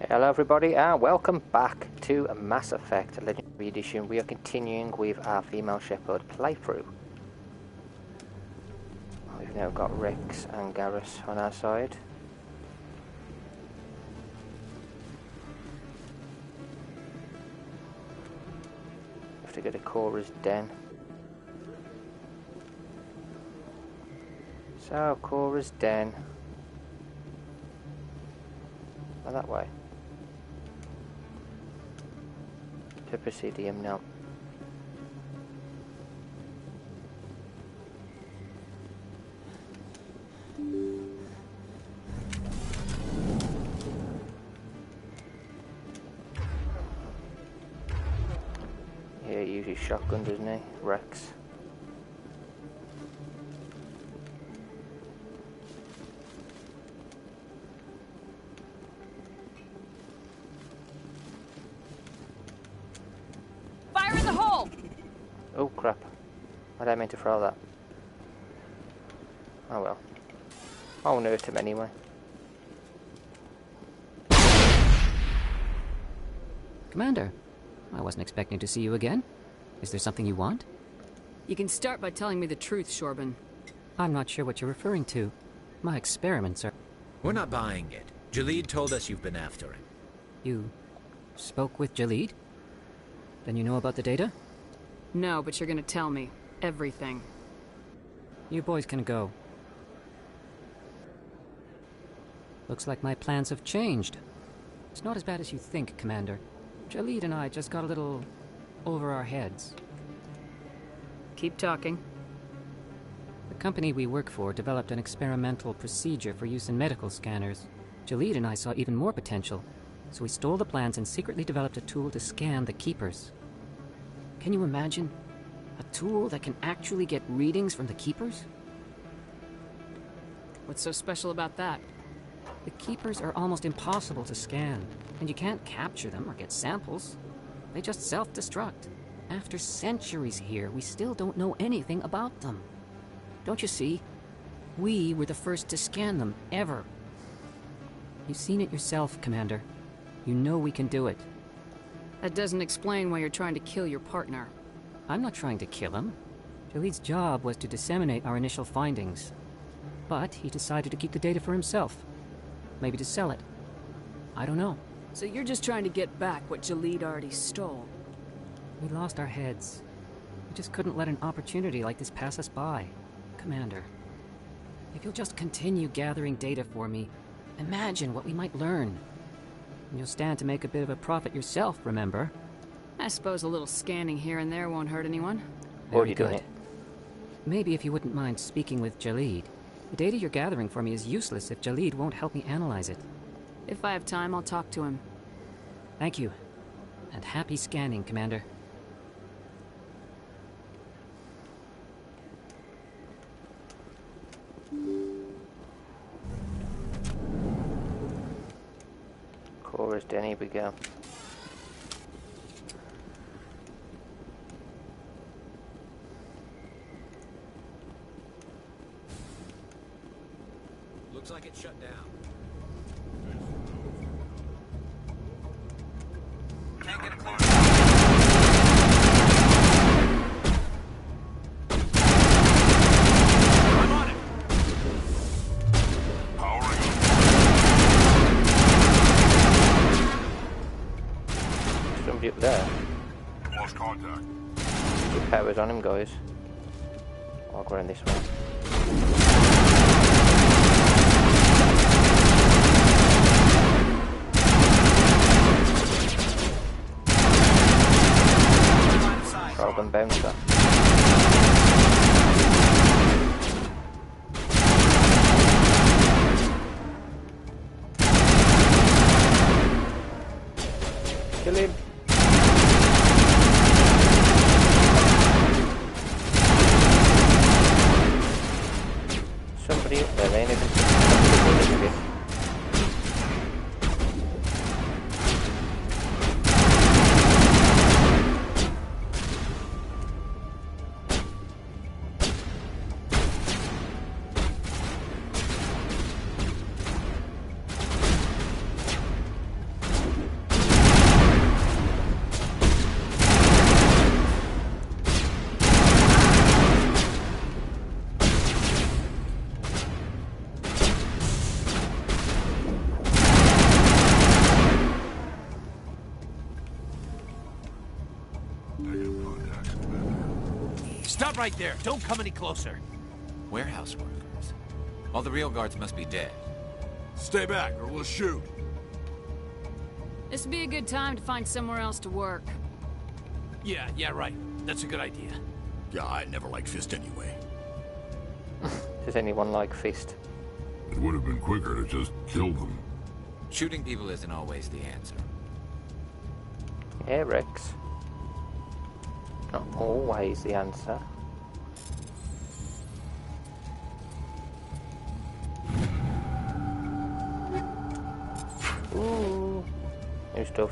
Hello everybody and welcome back to Mass Effect Legendary Edition. We are continuing with our female Shepard playthrough. We've now got Rex and Garrus on our side. We have to go to Cora's den. So, Cora's den. Oh, that way. To Presidium now. Yeah, he uses shotgun, doesn't he, Rex? Oh crap, I didn't mean to throw that. Oh well. I won't hurt him anyway. Commander, I wasn't expecting to see you again. Is there something you want? You can start by telling me the truth, Shorban. I'm not sure what you're referring to. My experiments are... We're not buying it. Jalid told us you've been after him. You spoke with Jalid? Then you know about the data? No, but you're gonna tell me everything. You boys can go. Looks like my plans have changed. It's not as bad as you think, Commander. Jalid and I just got a little over our heads. Keep talking. The company we work for developed an experimental procedure for use in medical scanners. Jalid and I saw even more potential, so we stole the plans and secretly developed a tool to scan the Keepers. Can you imagine? A tool that can actually get readings from the Keepers? What's so special about that? The Keepers are almost impossible to scan, and you can't capture them or get samples. They just self-destruct. After centuries here, we still don't know anything about them. Don't you see? We were the first to scan them, ever. You've seen it yourself, Commander. You know we can do it. That doesn't explain why you're trying to kill your partner. I'm not trying to kill him. Jalid's job was to disseminate our initial findings. But he decided to keep the data for himself. Maybe to sell it. I don't know. So you're just trying to get back what Jalid already stole? We lost our heads. We just couldn't let an opportunity like this pass us by. Commander, if you'll just continue gathering data for me, imagine what we might learn. And you'll stand to make a bit of a profit yourself, remember? I suppose a little scanning here and there won't hurt anyone. Very good. Maybe if you wouldn't mind speaking with Jalid. The data you're gathering for me is useless if Jalid won't help me analyze it. If I have time, I'll talk to him. Thank you. And happy scanning, Commander. Cora's den, here we go. Looks like it's shut down. Can't get a clear. I'm on it. Powering up. Somebody up there. Lost contact. Keep powers on him, guys. I'll go around this way. Problem bouncer. Kill him. Somebody up there, they ain't even. Stop right there. Don't come any closer. Warehouse workers. All the real guards must be dead. Stay back, or we'll shoot. This would be a good time to find somewhere else to work. Yeah, right. That's a good idea. Yeah, I never liked Fist anyway. Does anyone like Fist? It would have been quicker to just kill them. Shooting people isn't always the answer. Yeah, Rex. Not always the answer. Ooh, new stuff.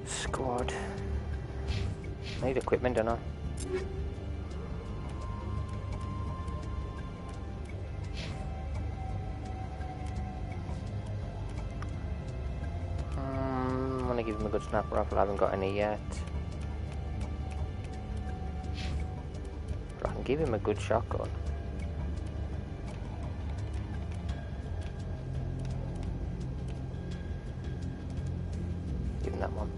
Squad. Need equipment, don't I? I'm gonna give him a good sniper rifle. I haven't got any yet. But I can give him a good shotgun. Give him that one.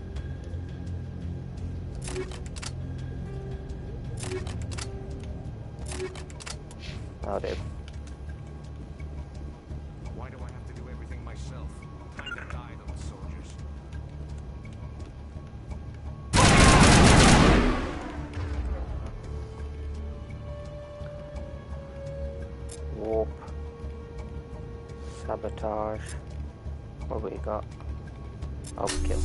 I'll do. Why do I have to do everything myself? Time to die, those soldiers. Warp. Sabotage. What have we got? Overkill.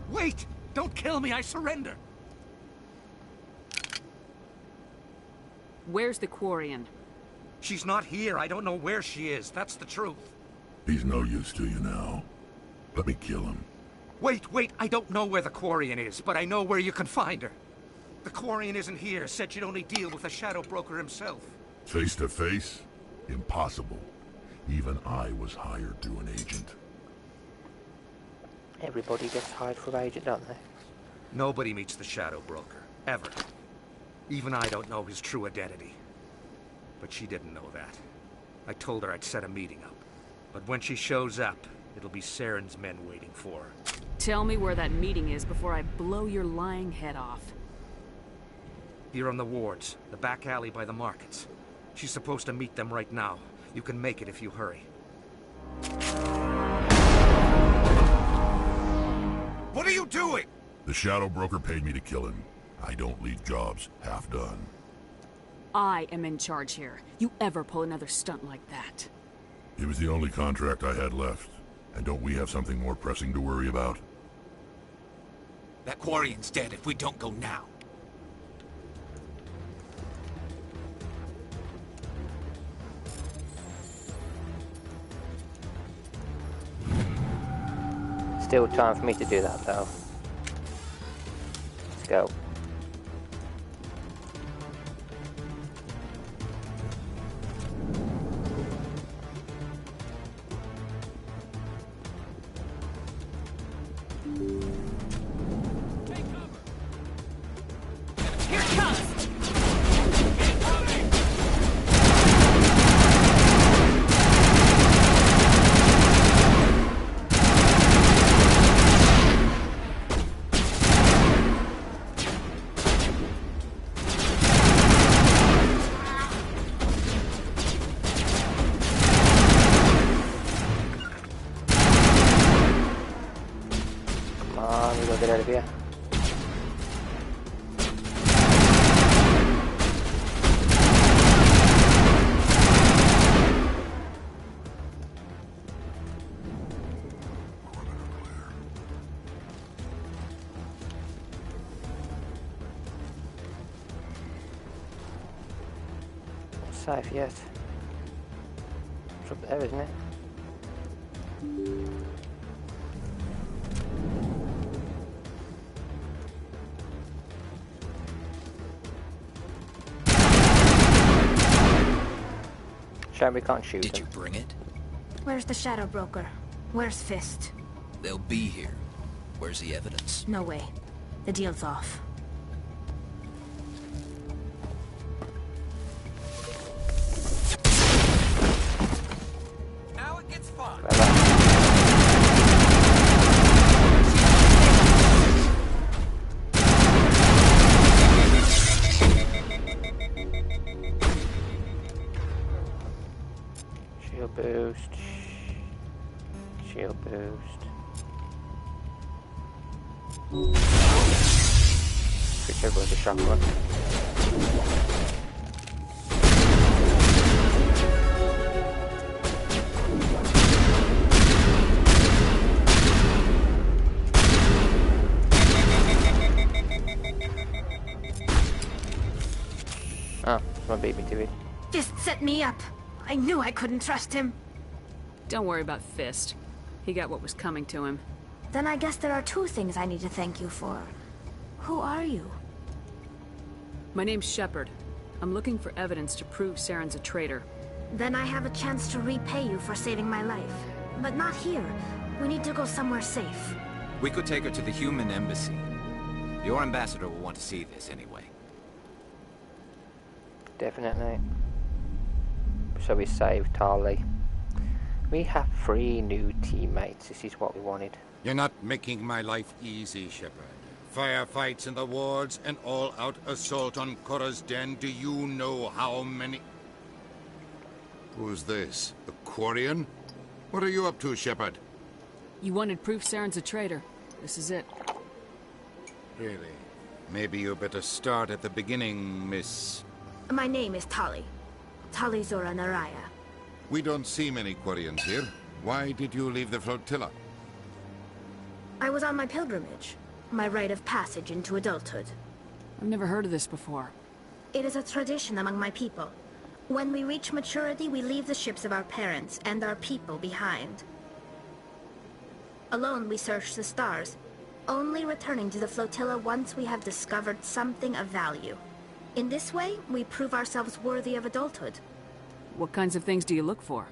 Wait! Don't kill me, I surrender! Where's the Quarian? She's not here. I don't know where she is. That's the truth. He's no use to you now. Let me kill him. Wait! I don't know where the Quarian is, but I know where you can find her. The Quarian isn't here. Said she'd only deal with the Shadow Broker himself. Face to face? Impossible. Even I was hired to an agent. Everybody gets hired for agent, don't they? Nobody meets the Shadow Broker. Ever. Even I don't know his true identity. But she didn't know that. I told her I'd set a meeting up. But when she shows up, it'll be Saren's men waiting for her. Tell me where that meeting is before I blow your lying head off. Here on the wards, the back alley by the markets. She's supposed to meet them right now. You can make it if you hurry. What are you doing? The Shadow Broker paid me to kill him. I don't leave jobs half done. I am in charge here. You ever pull another stunt like that? It was the only contract I had left. And don't we have something more pressing to worry about? That Quarian's dead if we don't go now. Still time for me to do that though. Let's go. Get out of here. Not safe yet. It's up there, isn't it? We can't shoot Did them. you bring it? Where's the Shadow Broker? Where's Fist? They'll be here. Where's the evidence? No way. The deal's off. Shield boost. Shield boost. Whichever was the shotgun. Oh, someone beat me to it. Fist set me up. I knew I couldn't trust him. Don't worry about Fist. He got what was coming to him. Then I guess there are two things I need to thank you for. Who are you? My name's Shepard. I'm looking for evidence to prove Saren's a traitor. Then I have a chance to repay you for saving my life. But not here. We need to go somewhere safe. We could take her to the human embassy. Your ambassador will want to see this anyway. Definitely. So we saved Tarly. We have 3 new teammates. This is what we wanted. You're not making my life easy, Shepard. Firefights in the wards, an all-out assault on Korra's den. Do you know how many... Who's this? The Quarian? What are you up to, Shepard? You wanted proof Saren's a traitor. This is it. Really? Maybe you better start at the beginning, Miss... My name is Tali. Tali Zora Naraya. We don't see many Quarians here. Why did you leave the flotilla? I was on my pilgrimage. My rite of passage into adulthood. I've never heard of this before. It is a tradition among my people. When we reach maturity, we leave the ships of our parents and our people behind. Alone, we search the stars, only returning to the flotilla once we have discovered something of value. In this way, we prove ourselves worthy of adulthood. What kinds of things do you look for?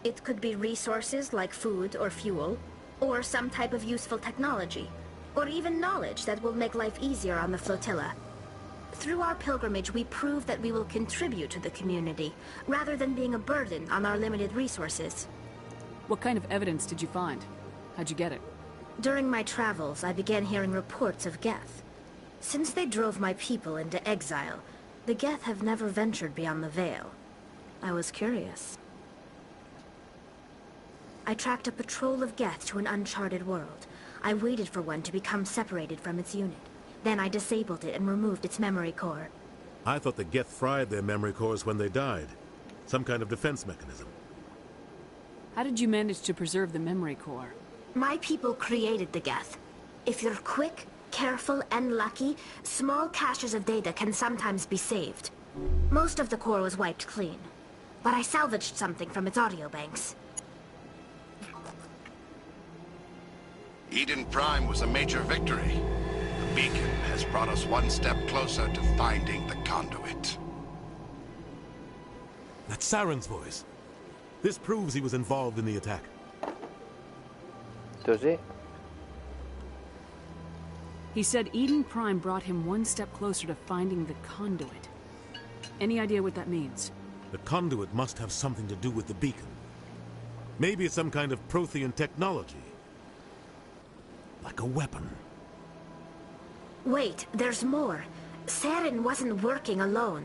It could be resources like food or fuel, or some type of useful technology, or even knowledge that will make life easier on the flotilla. Through our pilgrimage, we prove that we will contribute to the community, rather than being a burden on our limited resources. What kind of evidence did you find? How'd you get it? During my travels, I began hearing reports of Geth. Since they drove my people into exile, the Geth have never ventured beyond the Veil. I was curious. I tracked a patrol of Geth to an uncharted world. I waited for one to become separated from its unit. Then I disabled it and removed its memory core. I thought the Geth fried their memory cores when they died. Some kind of defense mechanism. How did you manage to preserve the memory core? My people created the Geth. If you're quick, careful, and lucky, small caches of data can sometimes be saved. Most of the core was wiped clean, but I salvaged something from its audio banks. Eden Prime was a major victory. The beacon has brought us one step closer to finding the conduit. That's Saren's voice. This proves he was involved in the attack. Does it? He said Eden Prime brought him one step closer to finding the conduit. Any idea what that means? The conduit must have something to do with the beacon. Maybe it's some kind of Prothean technology. Like a weapon. Wait, there's more. Saren wasn't working alone.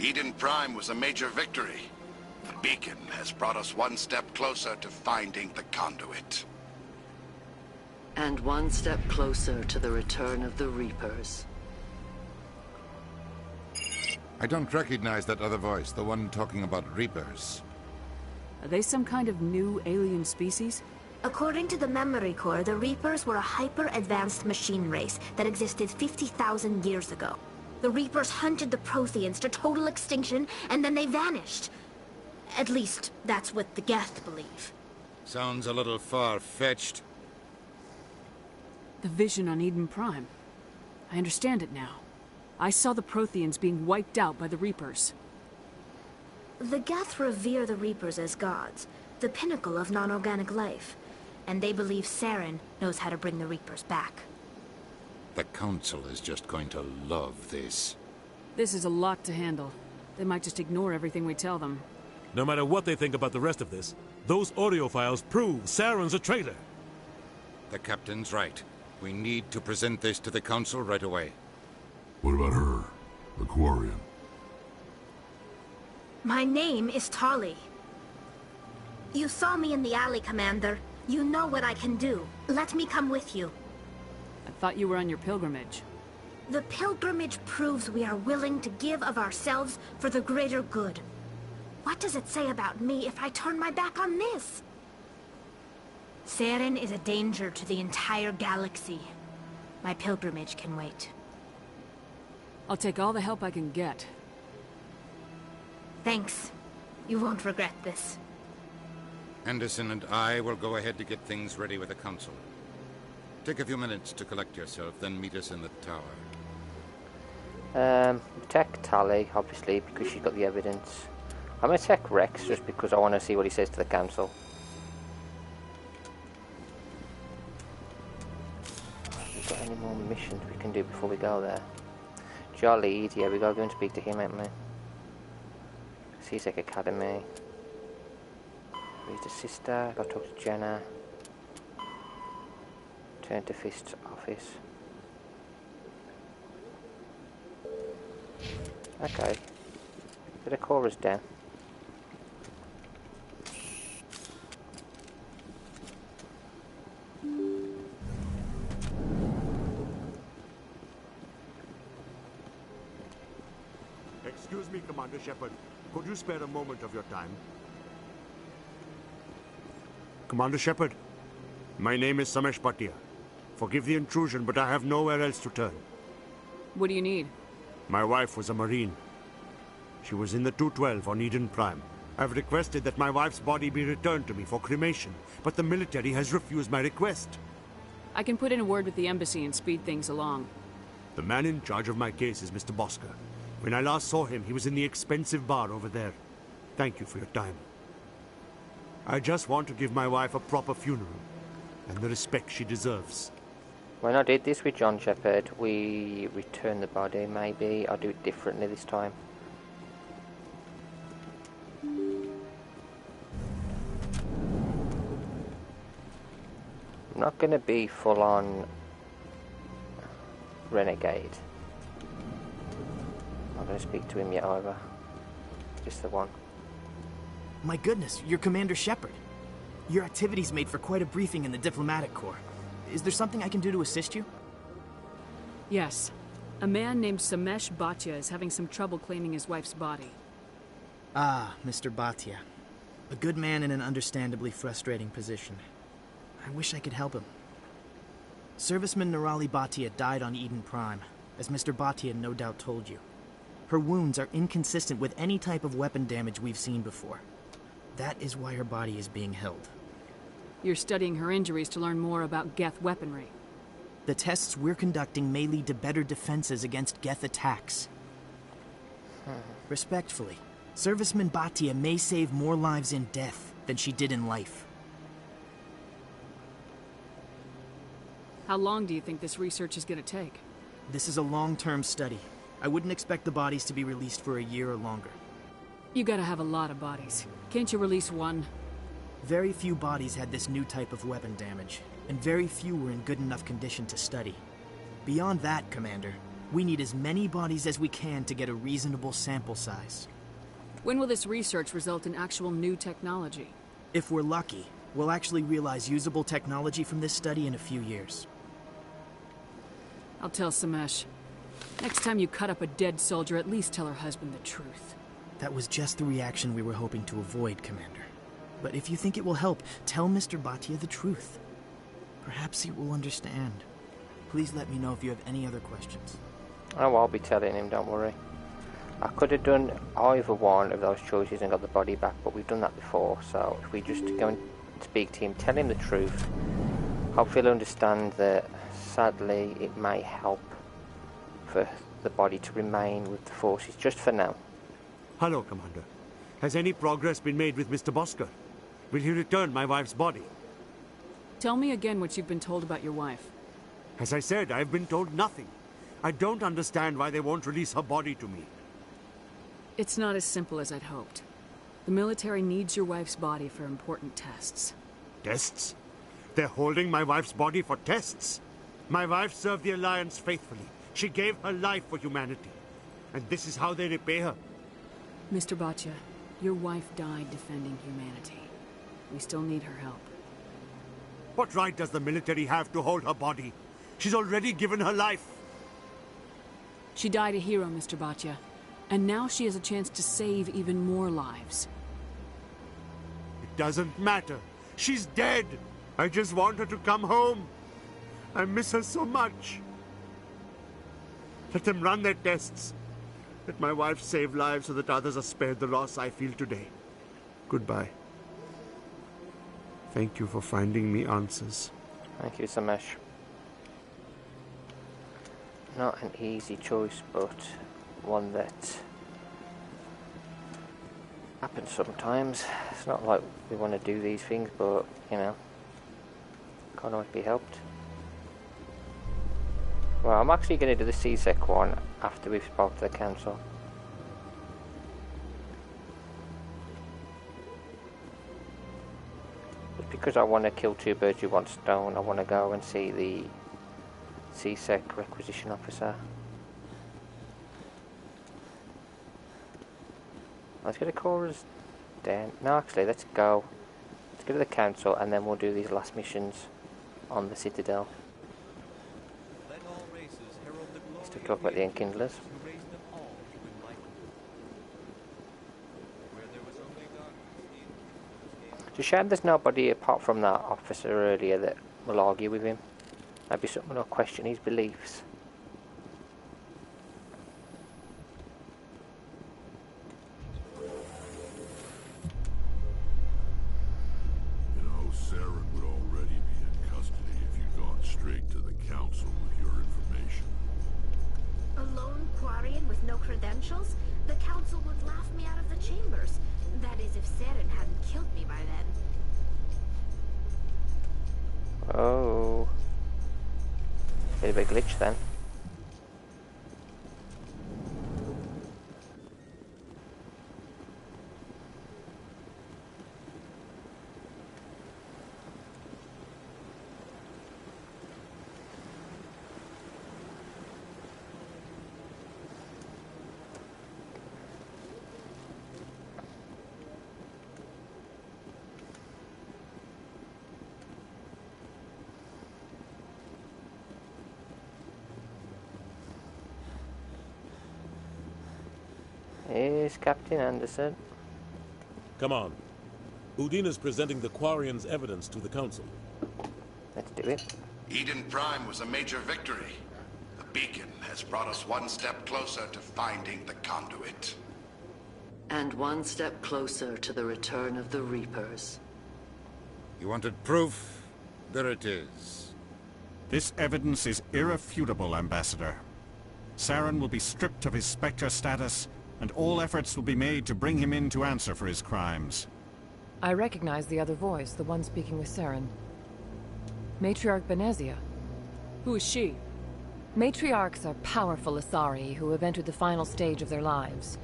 Eden Prime was a major victory. The beacon has brought us one step closer to finding the conduit. And one step closer to the return of the Reapers. I don't recognize that other voice, the one talking about Reapers. Are they some kind of new alien species? According to the memory core, the Reapers were a hyper-advanced machine race that existed 50,000 years ago. The Reapers hunted the Protheans to total extinction, and then they vanished. At least, that's what the Geth believe. Sounds a little far-fetched. The vision on Eden Prime. I understand it now. I saw the Protheans being wiped out by the Reapers. The Geth revere the Reapers as gods, the pinnacle of non-organic life. And they believe Saren knows how to bring the Reapers back. The Council is just going to love this. This is a lot to handle. They might just ignore everything we tell them. No matter what they think about the rest of this, those audio files prove Saren's a traitor. The captain's right. We need to present this to the Council right away. What about her? The Quarian? My name is Tali. You saw me in the alley, Commander. You know what I can do. Let me come with you. I thought you were on your pilgrimage. The pilgrimage proves we are willing to give of ourselves for the greater good. What does it say about me if I turn my back on this? Saren is a danger to the entire galaxy. My pilgrimage can wait. I'll take all the help I can get. Thanks. You won't regret this. Anderson and I will go ahead to get things ready with the Council. Take a few minutes to collect yourself, then meet us in the tower. Check Tali, obviously, because she's got the evidence. I'm going to check Rex, just because I want to see what he says to the Council. Have we got any more missions we can do before we go there? Jolly, yeah, we got to go and speak to him, haven't we? CSEC Academy. Read the sister, got to talk to Jenna. Turn to Fist's office. Okay. Bit of Cora's down. Excuse me, Commander Shepard. Could you spare a moment of your time? Commander Shepard, my name is Samesh Bhatia. Forgive the intrusion, but I have nowhere else to turn. What do you need? My wife was a Marine. She was in the 212 on Eden Prime. I've requested that my wife's body be returned to me for cremation, but the military has refused my request. I can put in a word with the embassy and speed things along. The man in charge of my case is Mr. Bosker. When I last saw him, he was in the expensive bar over there. Thank you for your time. I just want to give my wife a proper funeral, and the respect she deserves. When I did this with John Shepard, we returned the body. Maybe I'll do it differently this time. I'm not going to be full on renegade. I'm not going to speak to him yet either. Just the one. My goodness, you're Commander Shepard. Your activities made for quite a briefing in the Diplomatic Corps. Is there something I can do to assist you? Yes. A man named Samesh Bhatia is having some trouble claiming his wife's body. Ah, Mr. Bhatia. A good man in an understandably frustrating position. I wish I could help him. Serviceman Nirali Bhatia died on Eden Prime, as Mr. Bhatia no doubt told you. Her wounds are inconsistent with any type of weapon damage we've seen before. That is why her body is being held. You're studying her injuries to learn more about Geth weaponry. The tests we're conducting may lead to better defenses against Geth attacks. Respectfully, Serviceman Bhatia may save more lives in death than she did in life. How long do you think this research is going to take? This is a long-term study. I wouldn't expect the bodies to be released for a year or longer. You gotta have a lot of bodies. Can't you release one? Very few bodies had this new type of weapon damage, and very few were in good enough condition to study. Beyond that, Commander, we need as many bodies as we can to get a reasonable sample size. When will this research result in actual new technology? If we're lucky, we'll actually realize usable technology from this study in a few years. I'll tell Samesh. Next time you cut up a dead soldier, at least tell her husband the truth. That was just the reaction we were hoping to avoid, Commander. But if you think it will help, tell Mr. Bhatia the truth. Perhaps he will understand. Please let me know if you have any other questions. Oh, I'll be telling him, don't worry. I could have done either one of those choices and got the body back, but we've done that before, so if we just go and speak to him, tell him the truth, hopefully he'll understand that sadly it may help for the body to remain with the forces, just for now. Hello, Commander. Has any progress been made with Mr. Bosker? Will he return my wife's body? Tell me again what you've been told about your wife. As I said, I've been told nothing. I don't understand why they won't release her body to me. It's not as simple as I'd hoped. The military needs your wife's body for important tests. Tests? They're holding my wife's body for tests? My wife served the Alliance faithfully. She gave her life for humanity. And this is how they repay her. Mr. Bhatia, your wife died defending humanity. We still need her help. What right does the military have to hold her body? She's already given her life. She died a hero, Mr. Bhatia. And now she has a chance to save even more lives. It doesn't matter. She's dead. I just want her to come home. I miss her so much. Let them run their tests. Let my wife save lives so that others are spared the loss I feel today. Goodbye. Thank you for finding me answers. Thank you, Samesh. Not an easy choice, but one that happens sometimes. It's not like we want to do these things, but, you know, can't always be helped. Well, I'm actually going to do the CSEC one after we've spoken to the council. Just because I want to kill two birds with one stone, I want to go and see the CSEC requisition officer. Let's get a chorus then. No, actually, let's go. Let's go to the council and then we'll do these last missions on the Citadel. Let's talk about the Enkindlers. It's a shame there's nobody apart from that officer earlier that will argue with him. Maybe someone will question his beliefs. You know, Saren would already be in custody if you'd gone straight to the council with your information. A lone Quarian with no credentials? The council would laugh me out of the chambers. That is, if Saren hadn't killed me by then. Oh. Bit of a glitch then. Here's Captain Anderson. Come on. Udina's presenting the Quarian's evidence to the Council. Let's do it. Eden Prime was a major victory. The beacon has brought us one step closer to finding the conduit. And one step closer to the return of the Reapers. You wanted proof? There it is. This evidence is irrefutable, Ambassador. Saren will be stripped of his Spectre status, and all efforts will be made to bring him in to answer for his crimes. I recognize the other voice, the one speaking with Saren. Matriarch Benezia. Who is she? Matriarchs are powerful Asari who have entered the final stage of their lives.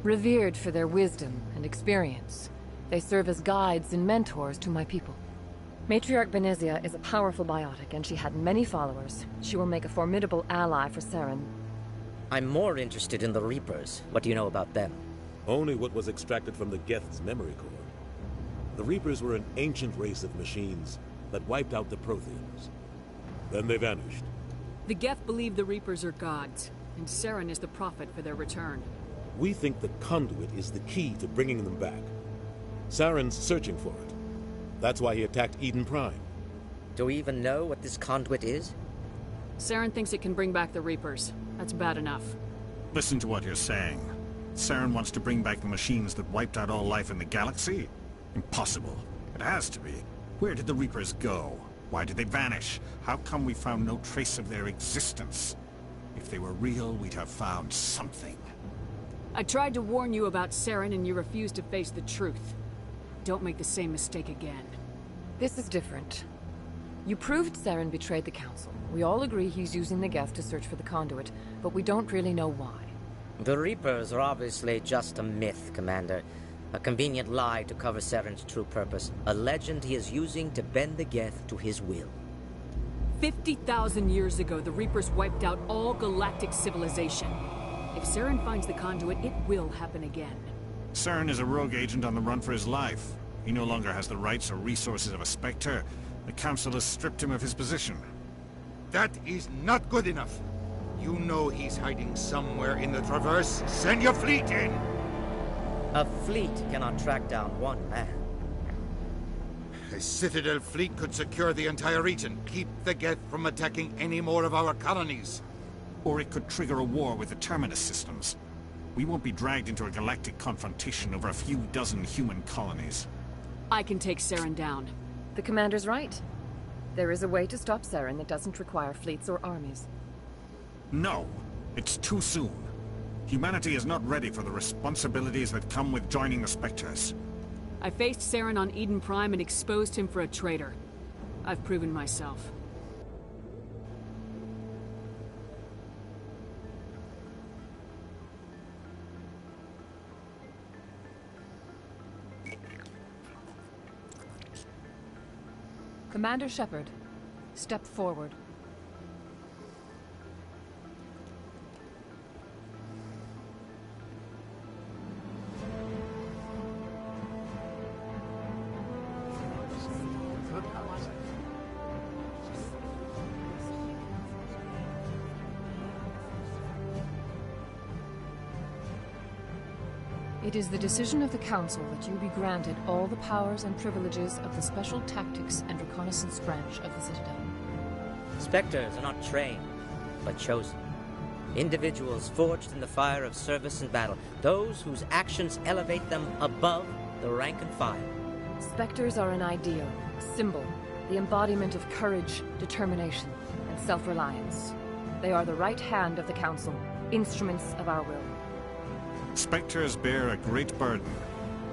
Revered for their wisdom and experience, they serve as guides and mentors to my people. Matriarch Benezia is a powerful biotic, and she had many followers. She will make a formidable ally for Saren. I'm more interested in the Reapers. What do you know about them? Only what was extracted from the Geth's memory core. The Reapers were an ancient race of machines that wiped out the Protheans. Then they vanished. The Geth believe the Reapers are gods, and Saren is the prophet for their return. We think the conduit is the key to bringing them back. Saren's searching for it. That's why he attacked Eden Prime. Do we even know what this conduit is? Saren thinks it can bring back the Reapers. That's bad enough. Listen to what you're saying. Saren wants to bring back the machines that wiped out all life in the galaxy? Impossible. It has to be. Where did the Reapers go? Why did they vanish? How come we found no trace of their existence? If they were real, we'd have found something. I tried to warn you about Saren, and you refused to face the truth. Don't make the same mistake again. This is different. You proved Saren betrayed the Council. We all agree he's using the Geth to search for the conduit, but we don't really know why. The Reapers are obviously just a myth, Commander. A convenient lie to cover Saren's true purpose. A legend he is using to bend the Geth to his will. 50,000 years ago, the Reapers wiped out all galactic civilization. If Saren finds the conduit, it will happen again. Saren is a rogue agent on the run for his life. He no longer has the rights or resources of a Spectre. The Council has stripped him of his position. That is not good enough. You know he's hiding somewhere in the Traverse. Send your fleet in! A fleet cannot track down one man. A Citadel fleet could secure the entire region, keep the Geth from attacking any more of our colonies. Or it could trigger a war with the Terminus systems. We won't be dragged into a galactic confrontation over a few dozen human colonies. I can take Saren down. The commander's right. There is a way to stop Saren that doesn't require fleets or armies. No, it's too soon. Humanity is not ready for the responsibilities that come with joining the Spectres. I faced Saren on Eden Prime and exposed him for a traitor. I've proven myself. Commander Shepard, step forward. It is the decision of the Council that you be granted all the powers and privileges of the Special Tactics and Reconnaissance Branch of the Citadel. Spectres are not trained, but chosen. Individuals forged in the fire of service and battle. Those whose actions elevate them above the rank and file. Spectres are an ideal, a symbol, the embodiment of courage, determination, and self-reliance. They are the right hand of the Council, instruments of our will. Spectres bear a great burden.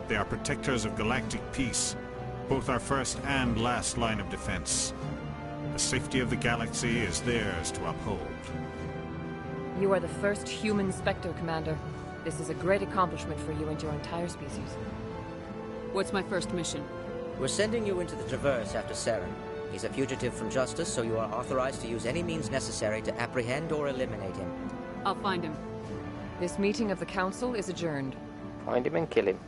They are protectors of galactic peace, both our first and last line of defense. The safety of the galaxy is theirs to uphold. You are the first human Spectre, Commander. This is a great accomplishment for you and your entire species. What's my first mission? We're sending you into the Traverse after Saren. He's a fugitive from justice, so you are authorized to use any means necessary to apprehend or eliminate him. I'll find him. This meeting of the Council is adjourned. Find him and kill him.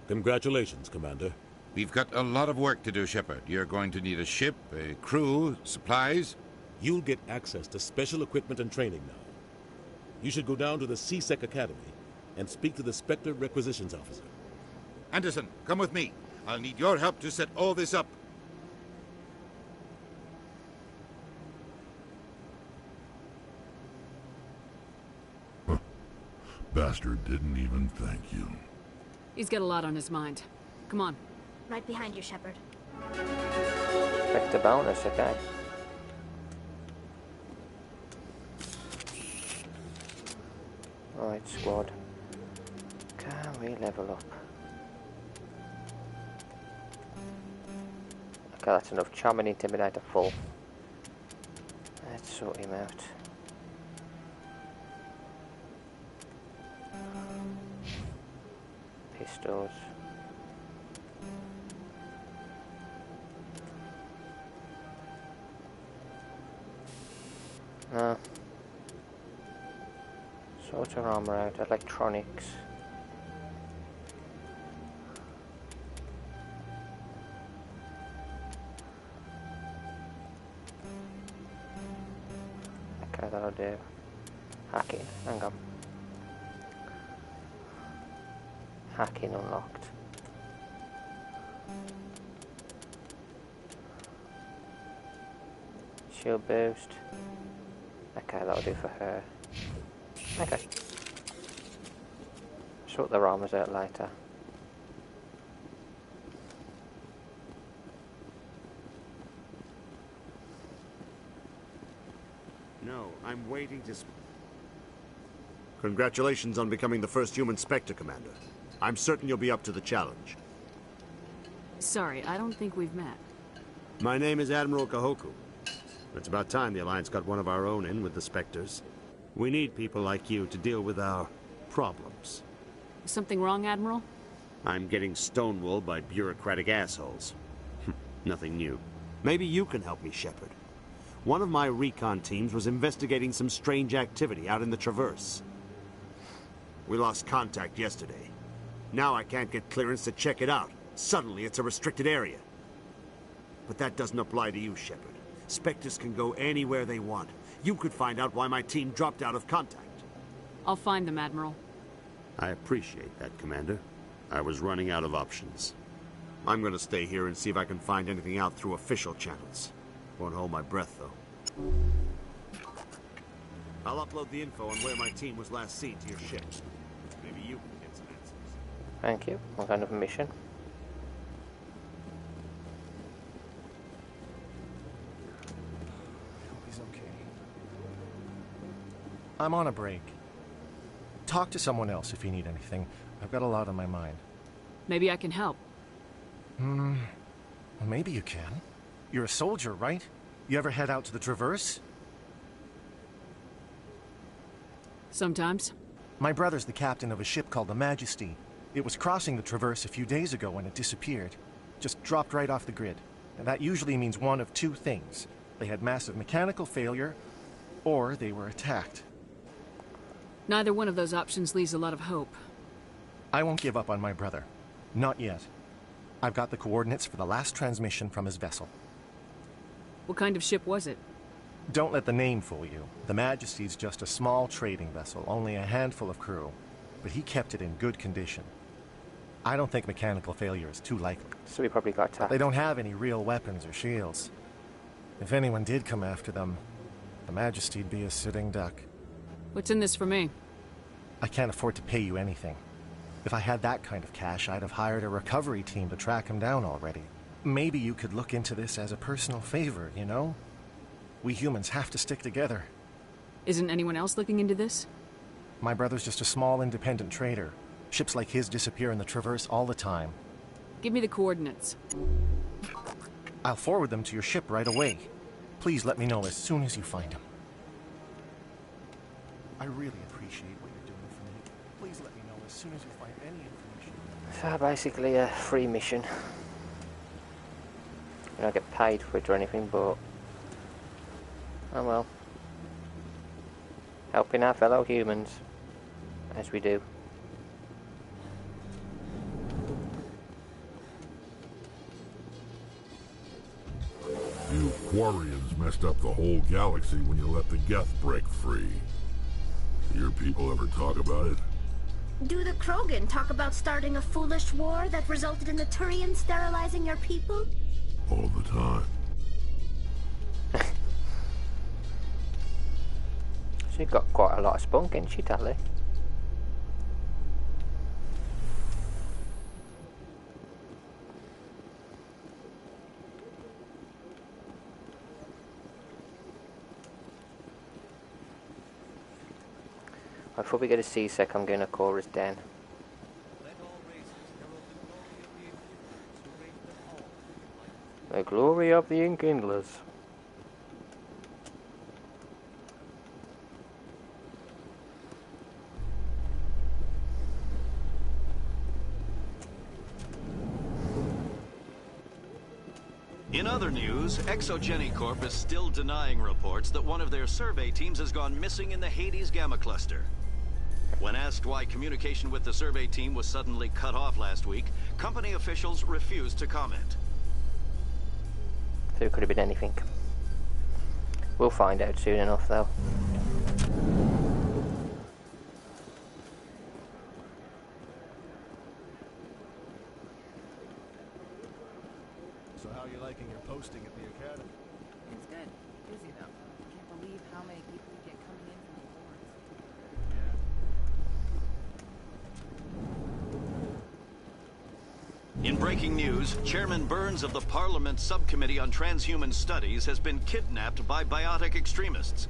Congratulations, Commander. We've got a lot of work to do, Shepard. You're going to need a ship, a crew, supplies. You'll get access to special equipment and training now. You should go down to the C-Sec Academy and speak to the Spectre Requisitions Officer. Anderson, come with me. I'll need your help to set all this up. Bastard didn't even thank you. He's got a lot on his mind. Come on. Right behind you, Shepard. Expect a bonus, okay. Alright, squad. Can we level up? Okay, that's enough. Charm and Intimidator full. Let's sort him out. Pistols. No. Sort of armor out. Electronics. Okay, that'll do. Hacking. Hang on. Hacking unlocked. Shield boost. Okay, that'll do for her. Okay. Sort their armors out later. No, I'm waiting to... Congratulations on becoming the first human Spectre, Commander. I'm certain you'll be up to the challenge. Sorry, I don't think we've met. My name is Admiral Kahoku. It's about time the Alliance got one of our own in with the Spectres. We need people like you to deal with our problems. Is something wrong, Admiral? I'm getting stonewalled by bureaucratic assholes. Nothing new. Maybe you can help me, Shepard. One of my recon teams was investigating some strange activity out in the Traverse. We lost contact yesterday. Now I can't get clearance to check it out. Suddenly it's a restricted area. But that doesn't apply to you, Shepard. Spectres can go anywhere they want. You could find out why my team dropped out of contact. I'll find them, Admiral. I appreciate that, Commander. I was running out of options. I'm gonna stay here and see if I can find anything out through official channels. Won't hold my breath, though. I'll upload the info on where my team was last seen to your ship. Maybe you can get some answers. Thank you. What kind of a mission? He's okay. I'm on a break. Talk to someone else if you need anything. I've got a lot on my mind. Maybe I can help. Well, maybe you can. You're a soldier, right? You ever head out to the Traverse? Sometimes. My brother's the captain of a ship called the Majesty. It was crossing the Traverse a few days ago when it disappeared. Just dropped right off the grid. And that usually means one of two things. They had massive mechanical failure, or they were attacked. Neither one of those options leaves a lot of hope. I won't give up on my brother. Not yet. I've got the coordinates for the last transmission from his vessel. What kind of ship was it? Don't let the name fool you. The Majesty's just a small trading vessel, only a handful of crew. But he kept it in good condition. I don't think mechanical failure is too likely. So we probably got attacked. They don't have any real weapons or shields. If anyone did come after them, the Majesty'd be a sitting duck. What's in this for me? I can't afford to pay you anything. If I had that kind of cash, I'd have hired a recovery team to track him down already. Maybe you could look into this as a personal favor, you know? We humans have to stick together. Isn't anyone else looking into this? My brother's just a small independent trader. Ships like his disappear in the Traverse all the time. Give me the coordinates. I'll forward them to your ship right away. Please let me know as soon as you find them. I really appreciate what you're doing for me. Please let me know as soon as you find any information. So basically a free mission. You don't get paid for it or anything, but oh well. Helping our fellow humans, as we do. You Quarians messed up the whole galaxy when you let the Geth break free. Your people ever talk about it? Do the Krogan talk about starting a foolish war that resulted in the Turians sterilizing your people? All the time. She got quite a lot of spunk, didn't she, Tally? Before we get a C-sec, I'm going to chorus Den. The glory of the Inkindlers. In other news, Exogeny Corp is still denying reports that one of their survey teams has gone missing in the Hades Gamma Cluster. When asked why communication with the survey team was suddenly cut off last week, company officials refused to comment. So it could have been anything. We'll find out soon enough, though. So how are you liking your posting at the Academy? It's good. Busy though. Can't believe how many people we get coming in from the boards. In breaking news, Chairman Burns of the Parliament Subcommittee on Transhuman Studies has been kidnapped by biotic extremists.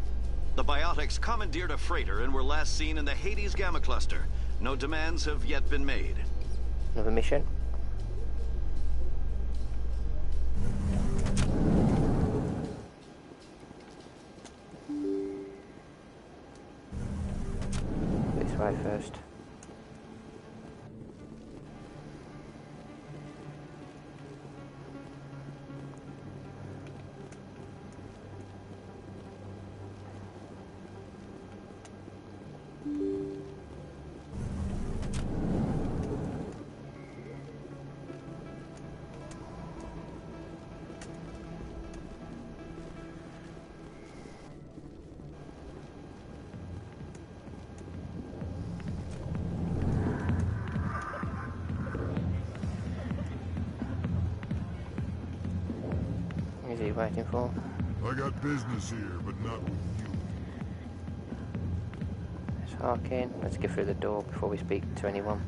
The biotics commandeered a freighter and were last seen in the Hades Gamma Cluster. No demands have yet been made. Another mission? way first. Is he waiting for? I got business here, but not with you. Let's hark in. Let's get through the door before we speak to anyone.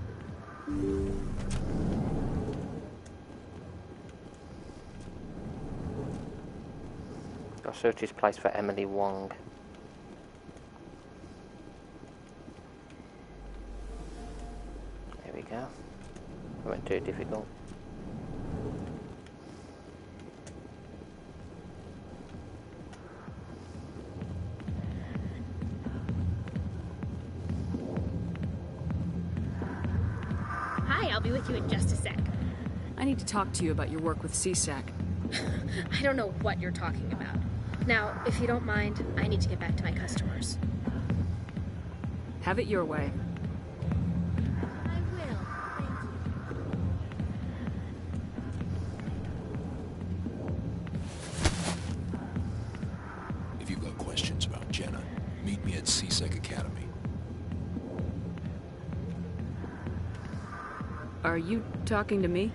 I'll search this place for Emily Wong. There we go. It went too difficult. I'll be with you in just a sec. I need to talk to you about your work with CSAC. I don't know what you're talking about. Now, if you don't mind, I need to get back to my customers. Have it your way. I will. Thank you. If you've got questions about Jenna, meet me at CSEC Academy. Are you talking to me?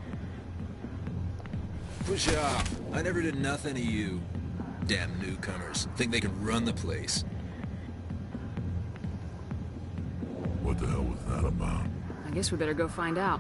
Push off. I never did nothing to you. Damn newcomers. Think they can run the place. What the hell was that about? I guess we better go find out.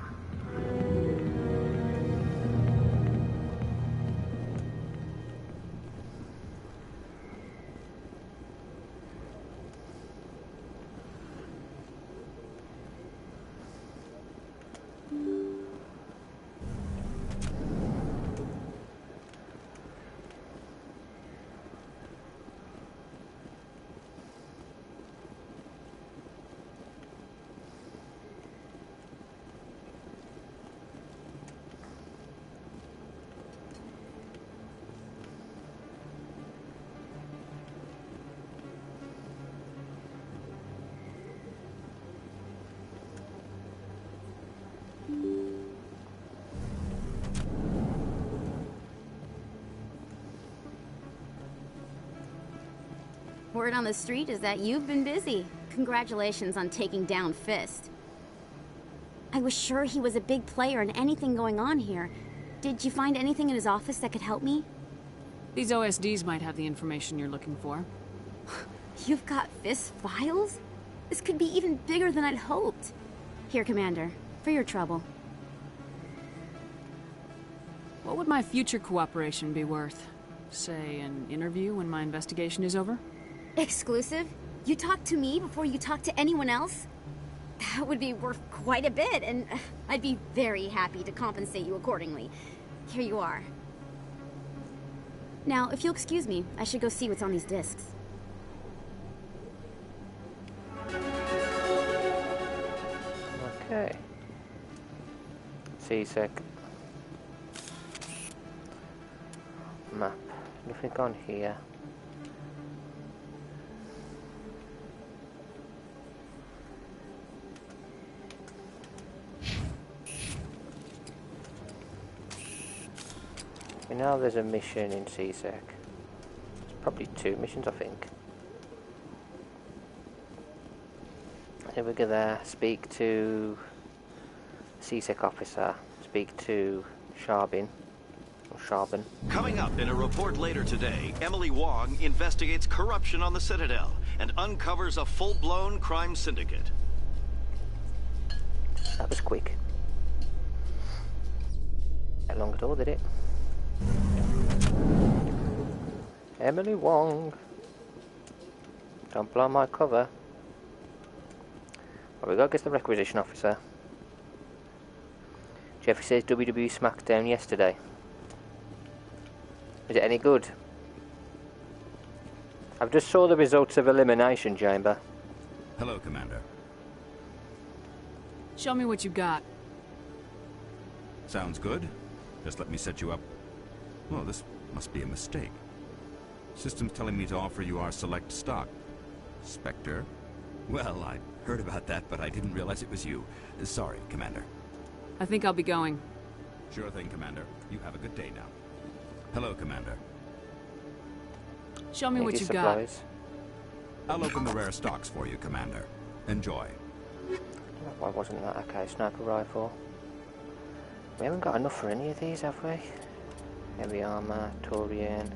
Word on the street is that you've been busy. Congratulations on taking down Fist. I was sure he was a big player in anything going on here. Did you find anything in his office that could help me? These OSDs might have the information you're looking for. You've got Fist's files? This could be even bigger than I'd hoped. Here, Commander, for your trouble. What would my future cooperation be worth? Say, an interview when my investigation is over? Exclusive? You talk to me before you talk to anyone else? That would be worth quite a bit, and I'd be very happy to compensate you accordingly. Here you are. Now, if you'll excuse me, I should go see what's on these discs. Okay. CSEC. Map. Nothing on here. We know there's a mission in CSEC. There's probably 2 missions, I think. Here we go there, speak to CSEC officer, speak to Sharbin. Coming up in a report later today, Emily Wong investigates corruption on the Citadel and uncovers a full-blown crime syndicate. That was quick. Not long at all, did it? Emily Wong. Don't blow my cover. Well, we got to get the requisition officer. Jeffrey says WWE SmackDown yesterday. Is it any good? I've just saw the results of Elimination Chamber. Hello, Commander. Show me what you got. Sounds good. Just let me set you up. Oh, this must be a mistake. System's telling me to offer you our select stock. Spectre? Well, I heard about that, but I didn't realize it was you. Sorry, Commander. I think I'll be going. Sure thing, Commander. You have a good day now. Hello, Commander. Show me what you got. I'll open the rare stocks for you, Commander. Enjoy. Why wasn't that? Okay, sniper rifle. We haven't got enough for any of these, have we? Heavy armor, Taurian.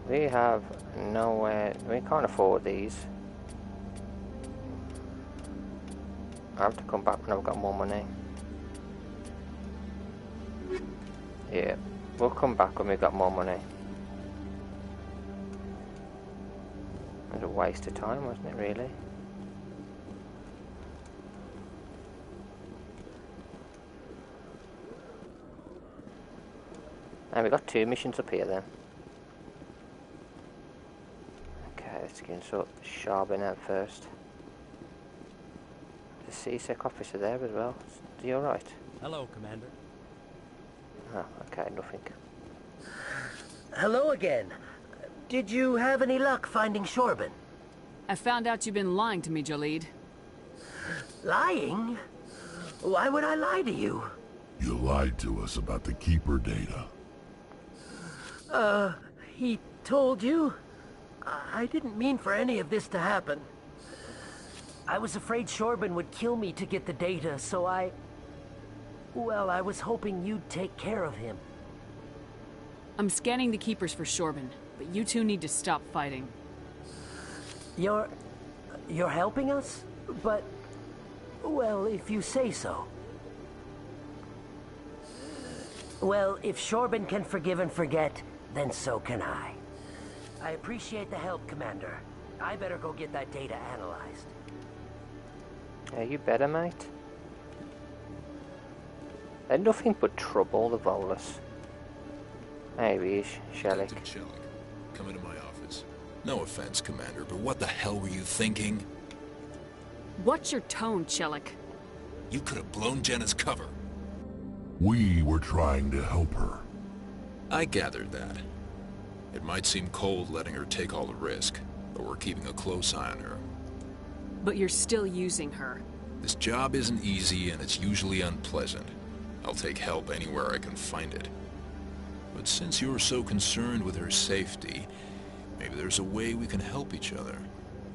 We have nowhere. We can't afford these. I have to come back when I've got more money. Yeah, we'll come back when we've got more money. It was a waste of time, wasn't it, really? And we got 2 missions up here then. Okay, let's get sort Sharbin out first. The CSEC officer there as well. Are you alright? Hello, Commander. Oh, okay, nothing. Hello again. Did you have any luck finding Shorban? I found out you've been lying to me, Jalid. Lying? Why would I lie to you? You lied to us about the Keeper data. He told you? I didn't mean for any of this to happen. I was afraid Shorban would kill me to get the data, so well, I was hoping you'd take care of him. I'm scanning the Keepers for Shorban, but you two need to stop fighting. You're helping us? But, well, if you say so. Well, if Shorban can forgive and forget, then so can I. I appreciate the help, Commander. I better go get that data analyzed. Yeah, you better, mate. They're nothing but trouble, the Volus. There he is, Shellick. Captain Shellick, come into my office. No offense, Commander, but what the hell were you thinking? What's your tone, Shellick? You could have blown Jenna's cover. We were trying to help her. I gathered that. It might seem cold letting her take all the risk, but we're keeping a close eye on her. But you're still using her. This job isn't easy and it's usually unpleasant. I'll take help anywhere I can find it. But since you're so concerned with her safety, maybe there's a way we can help each other.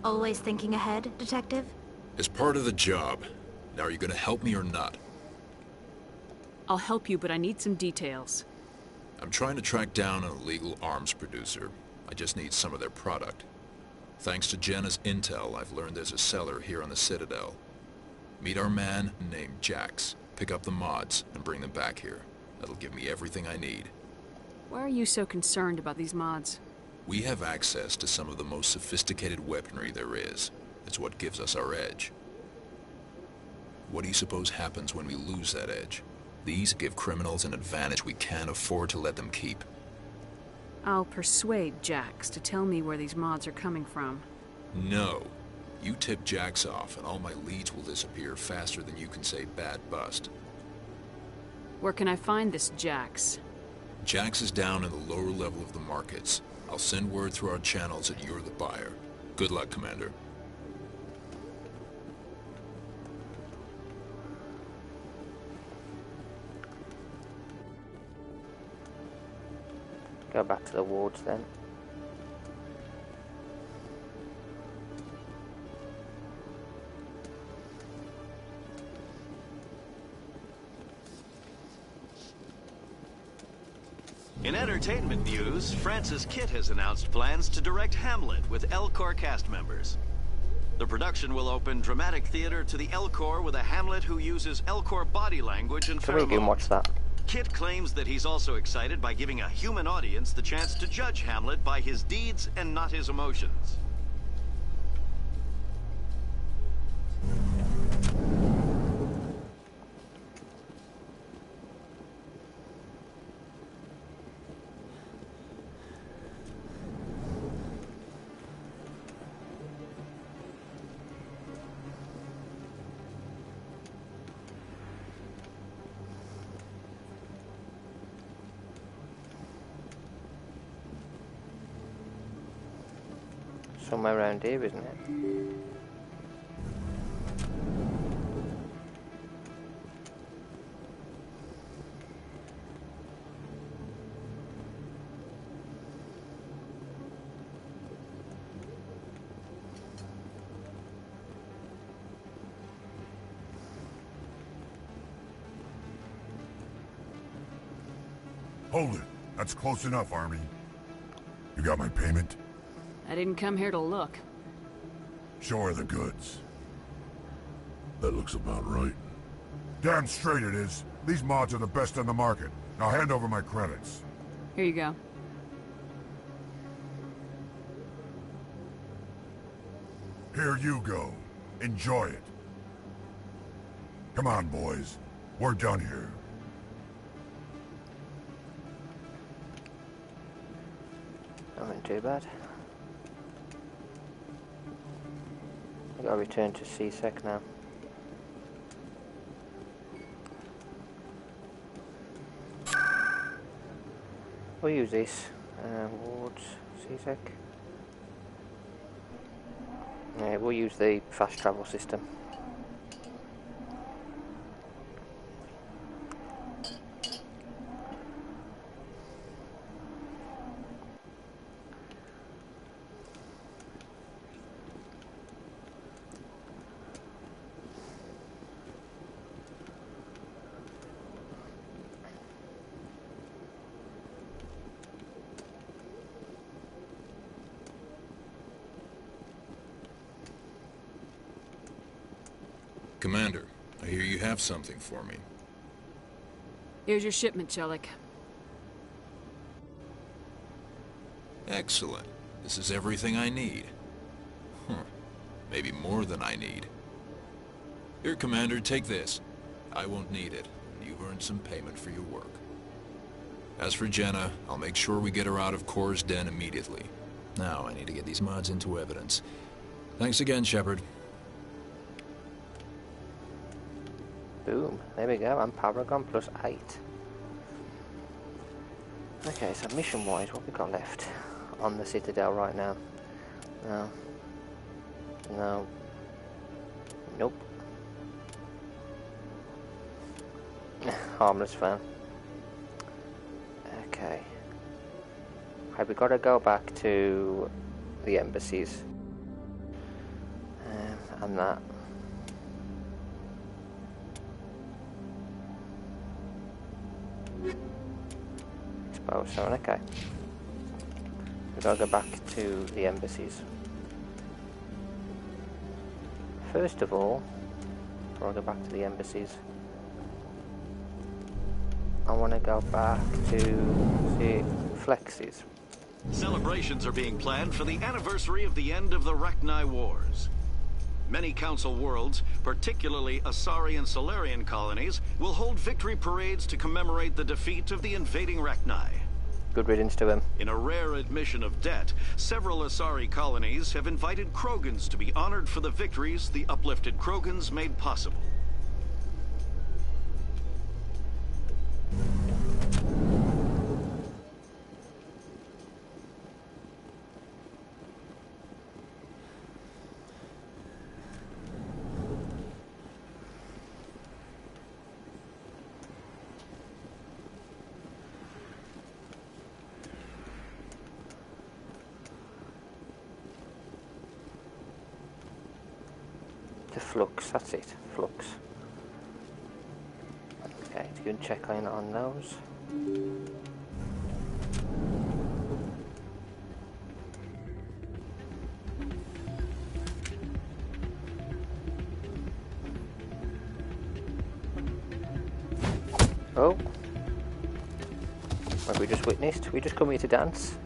Always thinking ahead, Detective? As part of the job. Now, are you gonna help me or not? I'll help you, but I need some details. I'm trying to track down an illegal arms producer. I just need some of their product. Thanks to Jenna's intel, I've learned there's a seller here on the Citadel. Meet our man named Jax. Pick up the mods and bring them back here. That'll give me everything I need. Why are you so concerned about these mods? We have access to some of the most sophisticated weaponry there is. It's what gives us our edge. What do you suppose happens when we lose that edge? These give criminals an advantage we can't afford to let them keep. I'll persuade Jax to tell me where these mods are coming from. No. You tip Jax off and all my leads will disappear faster than you can say bad bust. Where can I find this Jax? Jax is down in the lower level of the markets. I'll send word through our channels that you're the buyer. Good luck, Commander. Go back to the wards then. In entertainment news, Francis Kitt has announced plans to direct Hamlet with Elcor cast members. The production will open dramatic theater to the Elcor with a Hamlet who uses Elcor body language and Can we go and watch that? Kitt claims that he's also excited by giving a human audience the chance to judge Hamlet by his deeds and not his emotions. somewhere around here, isn't it? Hold it. That's close enough, Army. You got my payment? I didn't come here to look. Show her the goods. That looks about right. Damn straight it is. These mods are the best on the market. Now hand over my credits. Here you go. Here you go. Enjoy it. Come on, boys. We're done here. Nothing too bad. I've got to return to C-Sec now. We'll use this. Wards, C-Sec. Yeah, we'll use the fast travel system. Commander, I hear you have something for me. Here's your shipment, Chelik. Excellent. This is everything I need. Maybe more than I need. Here, Commander, take this. I won't need it. You've earned some payment for your work. As for Jenna, I'll make sure we get her out of Kor's den immediately. Now, I need to get these mods into evidence. Thanks again, Shepard. Boom, there we go, and Paragon plus 8. Okay, so mission-wise, what we got left on the Citadel right now? No. No. Nope. Harmless fan. Okay. Have we got to go back to the embassies? And that. Suppose so, okay. We've got to go back to the embassies. First of all, before I go back to the embassies, I want to go back to the Flexes. Celebrations are being planned for the anniversary of the end of the Rachni Wars. Many Council worlds, particularly Asari and Solarian colonies, will hold victory parades to commemorate the defeat of the invading Rachni. Good riddance to him. In a rare admission of debt, several Asari colonies have invited Krogans to be honored for the victories the uplifted Krogans made possible. The Flux, that's it, Flux. Okay, let's go and check in on those. Oh, what have we just witnessed? We just come here to dance.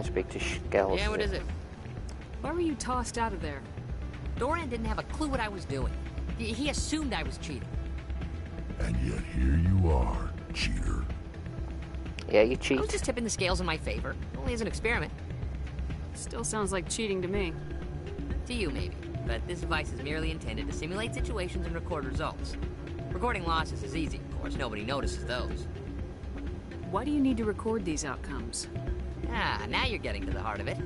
Speak to Skels. Yeah, what is it? Why were you tossed out of there? Doran didn't have a clue what I was doing. He assumed I was cheating. And yet here you are, cheater. Yeah, you cheat. I was just tipping the scales in my favor. Only as an experiment. Still sounds like cheating to me. To you, maybe. But this device is merely intended to simulate situations and record results. Recording losses is easy, of course. Nobody notices those. Why do you need to record these outcomes? Ah, now you're getting to the heart of it.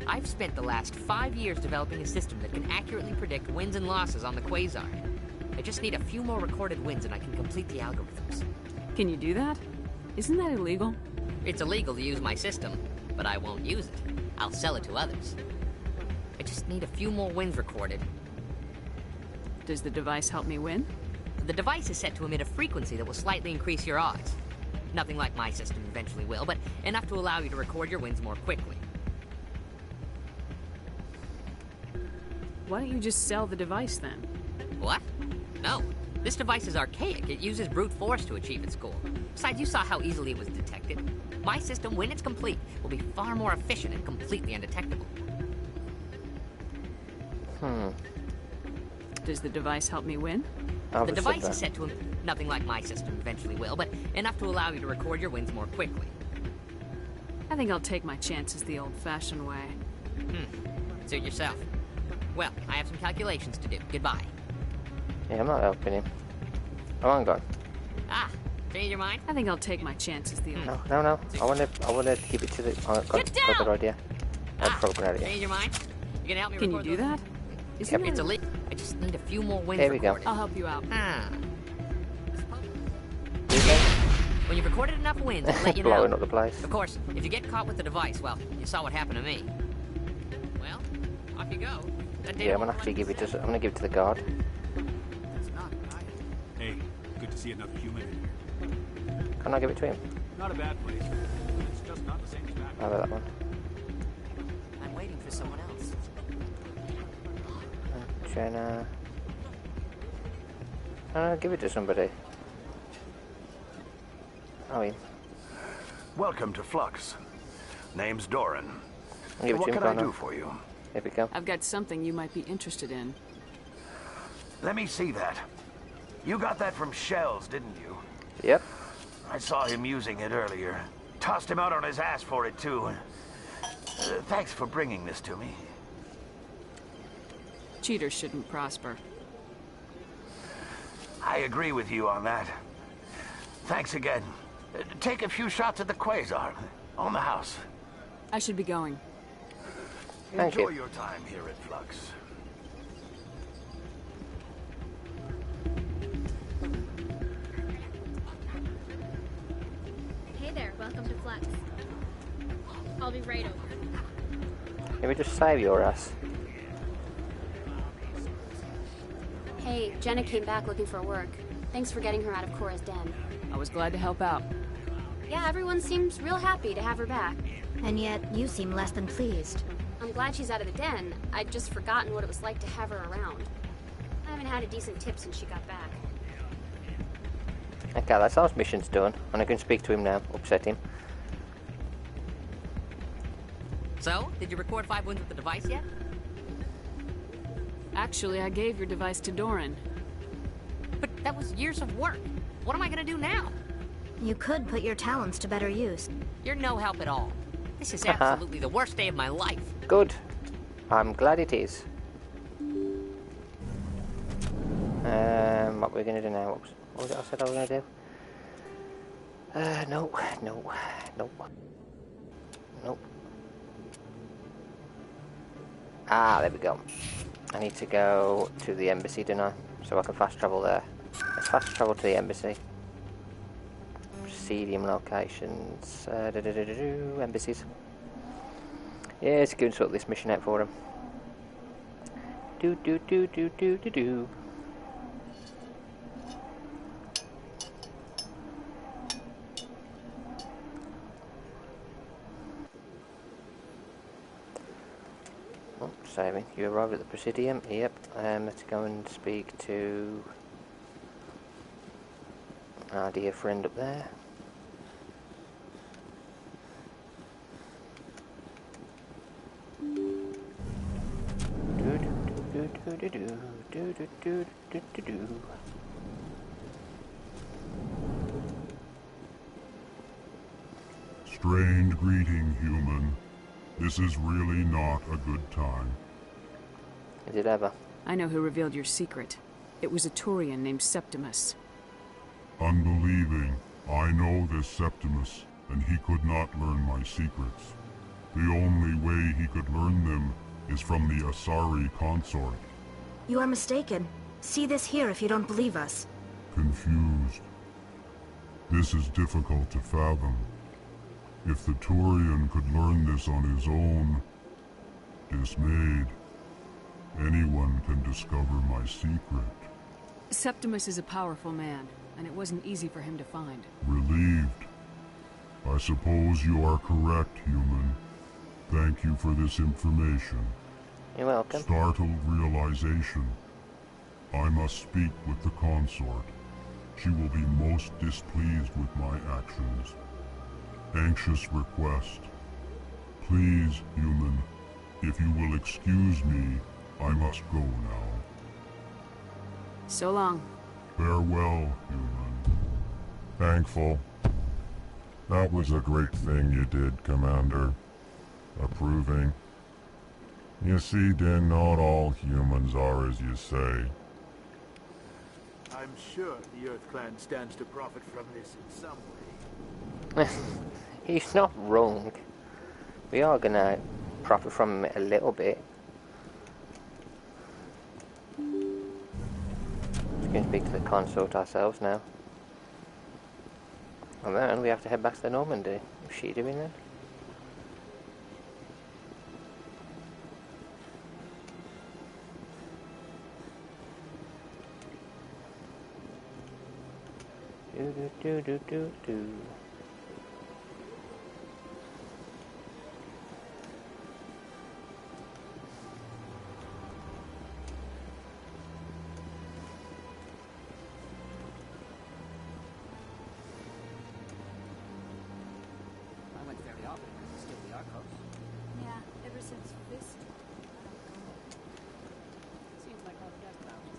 I've spent the last 5 years developing a system that can accurately predict wins and losses on the Quasar. I just need a few more recorded wins and I can complete the algorithms. Can you do that? Isn't that illegal? It's illegal to use my system, but I won't use it. I'll sell it to others. I just need a few more wins recorded. Does the device help me win? The device is set to emit a frequency that will slightly increase your odds. Nothing like my system eventually will, but enough to allow you to record your wins more quickly. Why don't you just sell the device then? What? No. This device is archaic. It uses brute force to achieve its goal. Besides, you saw how easily it was detected. My system, when it's complete, will be far more efficient and completely undetectable. Does the device help me win? The device is set to nothing like my system eventually will, but enough to allow you to record your wins more quickly. I think I'll take my chances the old-fashioned way. Suit yourself. Well, I have some calculations to do. Goodbye. Yeah, I'm not helping him. Oh, I'm gone. Ah, change your mind? I think I'll take my chances the old. No. I want to give it to the. Oh, got the idea. That's probably an idea. Change your mind? You gonna help me Can you record do those? that? Yep. It's illegal. I just need a few more wins There we go. recorded. I'll help you out. When you've recorded enough wins, I'll let you know. Blowing up the place. Of course, if you get caught with the device, well, you saw what happened to me. Well, off you go. Yeah, I'm gonna actually give it to. I'm gonna give it to the guard. Hey, good to see another human in here. Can I give it to him? Not a bad place. It's just not the same as back. How about that one? I'm waiting for someone else. Jenna. Give it to somebody. Oh, him. Welcome to Flux. Name's Doran. Give it What to him, can I Connor. do for you? Here we go. I've got something you might be interested in. Let me see that. You got that from Shells, didn't you? Yep. I saw him using it earlier. Tossed him out on his ass for it, too. Thanks for bringing this to me. Cheaters shouldn't prosper. I agree with you on that. Thanks again. Take a few shots at the Quasar. On the house. I should be going. Thank Enjoy you. your time here at Flux. Hey there, welcome to Flux. I'll be right over. Let me just save your ass. Hey, Jenna came back looking for work. Thanks for getting her out of Cora's den. I was glad to help out. Yeah, everyone seems real happy to have her back. And yet, you seem less than pleased. I'm glad she's out of the den. I'd just forgotten what it was like to have her around. I haven't had a decent tip since she got back. Okay, that's our mission's done, and I can speak to him now. Upset him. So, did you record 5 wins with the device yet? Actually, I gave your device to Doran. But that was years of work. What am I gonna do now? You could put your talents to better use. You're no help at all. This is absolutely the worst day of my life. Good. I'm glad it is. What we're gonna do now? What was it I said I was gonna do? Nope. Ah, there we go. I need to go to the embassy, don't I? So I can fast travel there. Let's fast travel to the embassy. Presidium locations. Embassies. Yeah, let's go and sort this mission out for him. Do. Oh, saving. You arrived at the Presidium. Yep. Let's go and speak to our dear friend up there. Strained greeting, human. This is really not a good time. Is it ever? I know who revealed your secret. It was a Turian named Septimus. Unbelieving. I know this Septimus, and he could not learn my secrets. The only way he could learn them is from the Asari consort. You are mistaken. See this here if you don't believe us. Confused. This is difficult to fathom. If the Turian could learn this on his own, dismayed, anyone can discover my secret. Septimus is a powerful man, and it wasn't easy for him to find. Relieved. I suppose you are correct, human. Thank you for this information. You're welcome. Startled realization. I must speak with the consort. She will be most displeased with my actions. Anxious request. Please, human, if you will excuse me, I must go now. So long. Farewell, human. Thankful. That was a great thing you did, Commander. Approving. You see, Din, not all humans are as you say. I'm sure the Earth Clan stands to profit from this in some way. He's not wrong. We are gonna profit from it a little bit. Just going to speak to the consort ourselves now. And then we have to head back to the Normandy. What's she doing then? Do. I went very often because it's still the Arcos. Yeah, ever since this. Seems like all the dust clouds.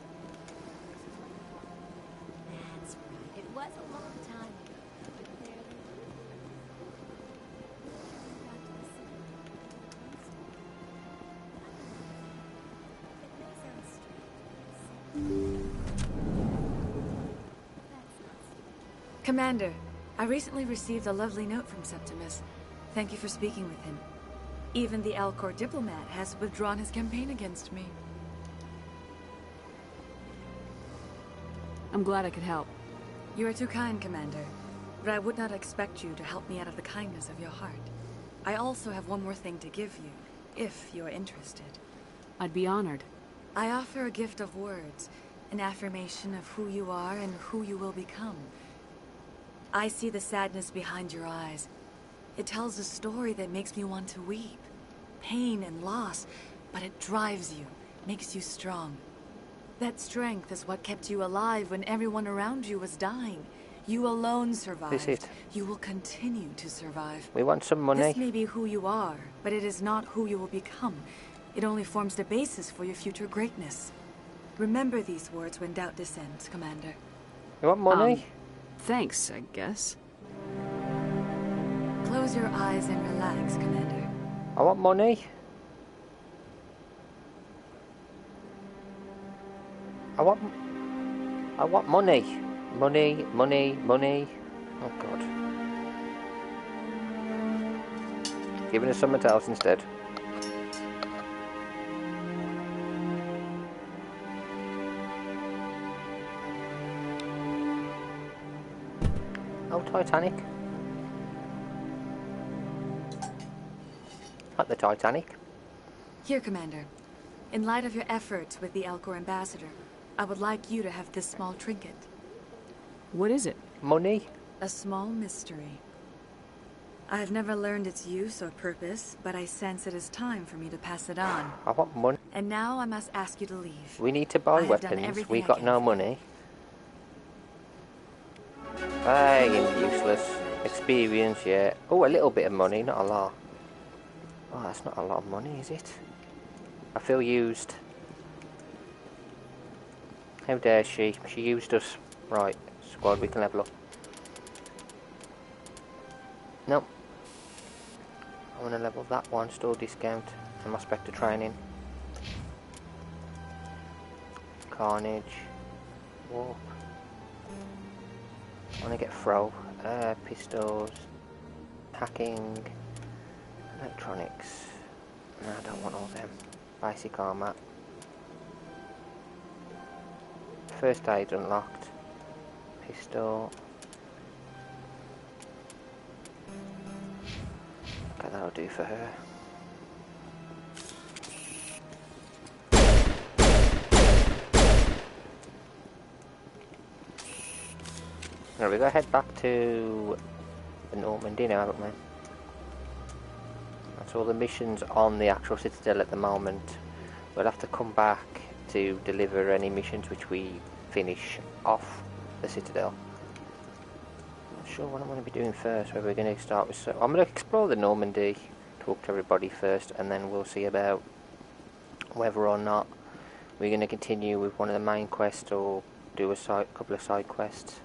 That's right. It was a long time ago. Commander, I recently received a lovely note from Septimus. Thank you for speaking with him. Even the Alcor diplomat has withdrawn his campaign against me. I'm glad I could help. You are too kind, Commander. But I would not expect you to help me out of the kindness of your heart. I also have one more thing to give you, if you are interested. I'd be honored. I offer a gift of words, an affirmation of who you are and who you will become. I see the sadness behind your eyes. It tells a story that makes me want to weep. Pain and loss, but it drives you, makes you strong. That strength is what kept you alive when everyone around you was dying. You alone survived. This is it. You will continue to survive. We want some money. This may be who you are, but it is not who you will become. It only forms the basis for your future greatness. Remember these words when doubt descends, Commander. You want money? Thanks, I guess. Close your eyes and relax, Commander. I want money. I want money. Money. Oh god. Giving us something else instead. Oh, Titanic. Not the Titanic. Here, Commander. In light of your efforts with the Alcor ambassador, I would like you to have this small trinket. What is it? Money? A small mystery. I have never learned its use or purpose, but I sense it is time for me to pass it on. I want money. And now I must ask you to leave. We need to buy weapons. We got no money. Useless. Experience, yeah. Oh, a little bit of money, not a lot. Oh, that's not a lot of money, is it? I feel used. How dare she? She used us. Right, squad, we can level up. Nope. I want to level that one, store discount, and my Spectre training. Carnage. Warp. I want to get throw. Pistols. Hacking. Electronics. No, I don't want all them. Basic armor. First aid unlocked. Pistol. Okay, that'll do for her. Now we gotta head back to the Normandy now, haven't we? That's all the missions on the actual Citadel at the moment. We'll have to come back to deliver any missions which we finish off the Citadel. Not sure what I'm going to be doing first, whether we're going to start with... I'm going to explore the Normandy, talk to everybody first, and then we'll see about whether or not we're going to continue with one of the main quests or do a couple of side quests.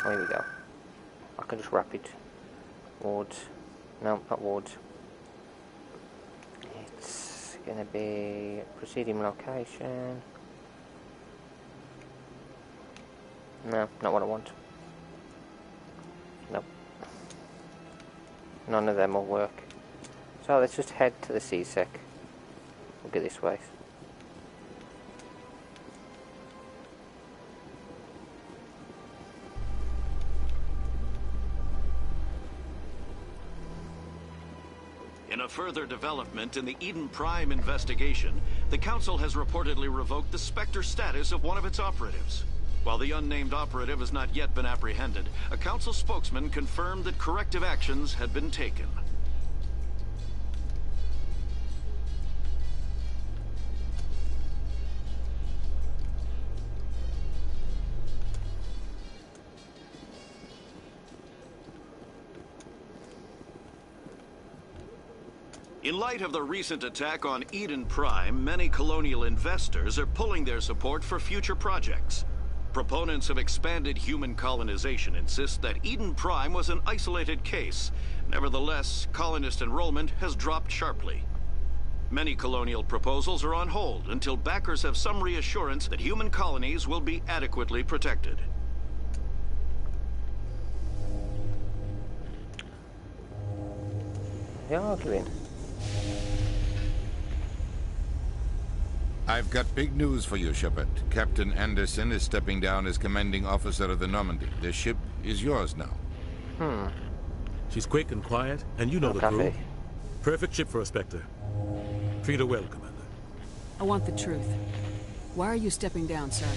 Oh, here we go. I can just rapid wards. No, not wards. It's gonna be proceeding location. No, not what I want. Nope. None of them will work. So let's just head to the CSEC. We'll get this way. In a further development in the Eden Prime investigation, the Council has reportedly revoked the Spectre status of one of its operatives. While the unnamed operative has not yet been apprehended, a Council spokesman confirmed that corrective actions had been taken. In light of the recent attack on Eden Prime, many colonial investors are pulling their support for future projects. Proponents of expanded human colonization insist that Eden Prime was an isolated case. Nevertheless, colonist enrollment has dropped sharply. Many colonial proposals are on hold until backers have some reassurance that human colonies will be adequately protected. They're arguing. I've got big news for you, Shepard. Captain Anderson is stepping down as commanding officer of the Normandy. The ship is yours now. She's quick and quiet, and you know the crew. Perfect ship for a Spectre. Treat her well, Commander. I want the truth. Why are you stepping down, sir?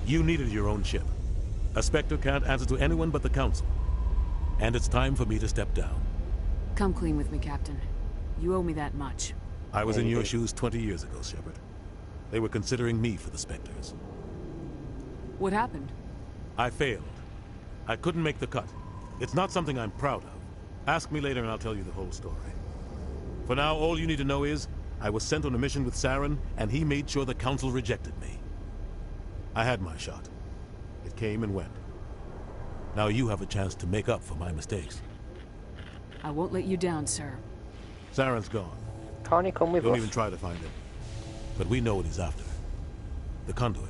You needed your own ship. A Spectre can't answer to anyone but the Council. And it's time for me to step down. Come clean with me, Captain. You owe me that much. I was in your shoes 20 years ago, Shepard. They were considering me for the Spectres. What happened? I failed. I couldn't make the cut. It's not something I'm proud of. Ask me later and I'll tell you the whole story. For now, all you need to know is, I was sent on a mission with Saren, and he made sure the Council rejected me. I had my shot. It came and went. Now you have a chance to make up for my mistakes. I won't let you down, sir. Saren's gone. Can't he come with us? Don't even try to find him. But we know what he's after. The conduit.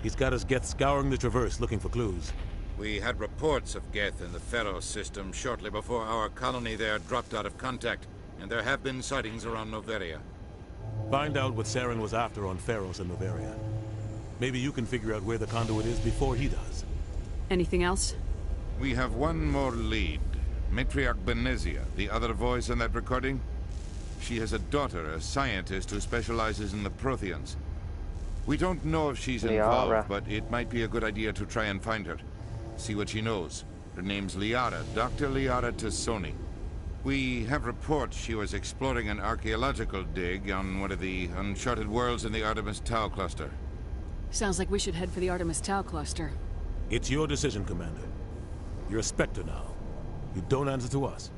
He's got his Geth scouring the Traverse looking for clues. We had reports of Geth in the Pharaoh system shortly before our colony there dropped out of contact, and there have been sightings around Noveria. Find out what Saren was after on Pharos and Noveria. Maybe you can figure out where the conduit is before he does. Anything else? We have one more lead. Matriarch Benezia, the other voice in that recording. She has a daughter, a scientist who specializes in the Protheans. We don't know if she's involved, but it might be a good idea to try and find her. See what she knows. Her name's Liara, Dr. Liara Tassoni. We have reports she was exploring an archaeological dig on one of the uncharted worlds in the Artemis Tau cluster. Sounds like we should head for the Artemis Tau cluster. It's your decision, Commander. You're a Spectre now. You don't answer to us.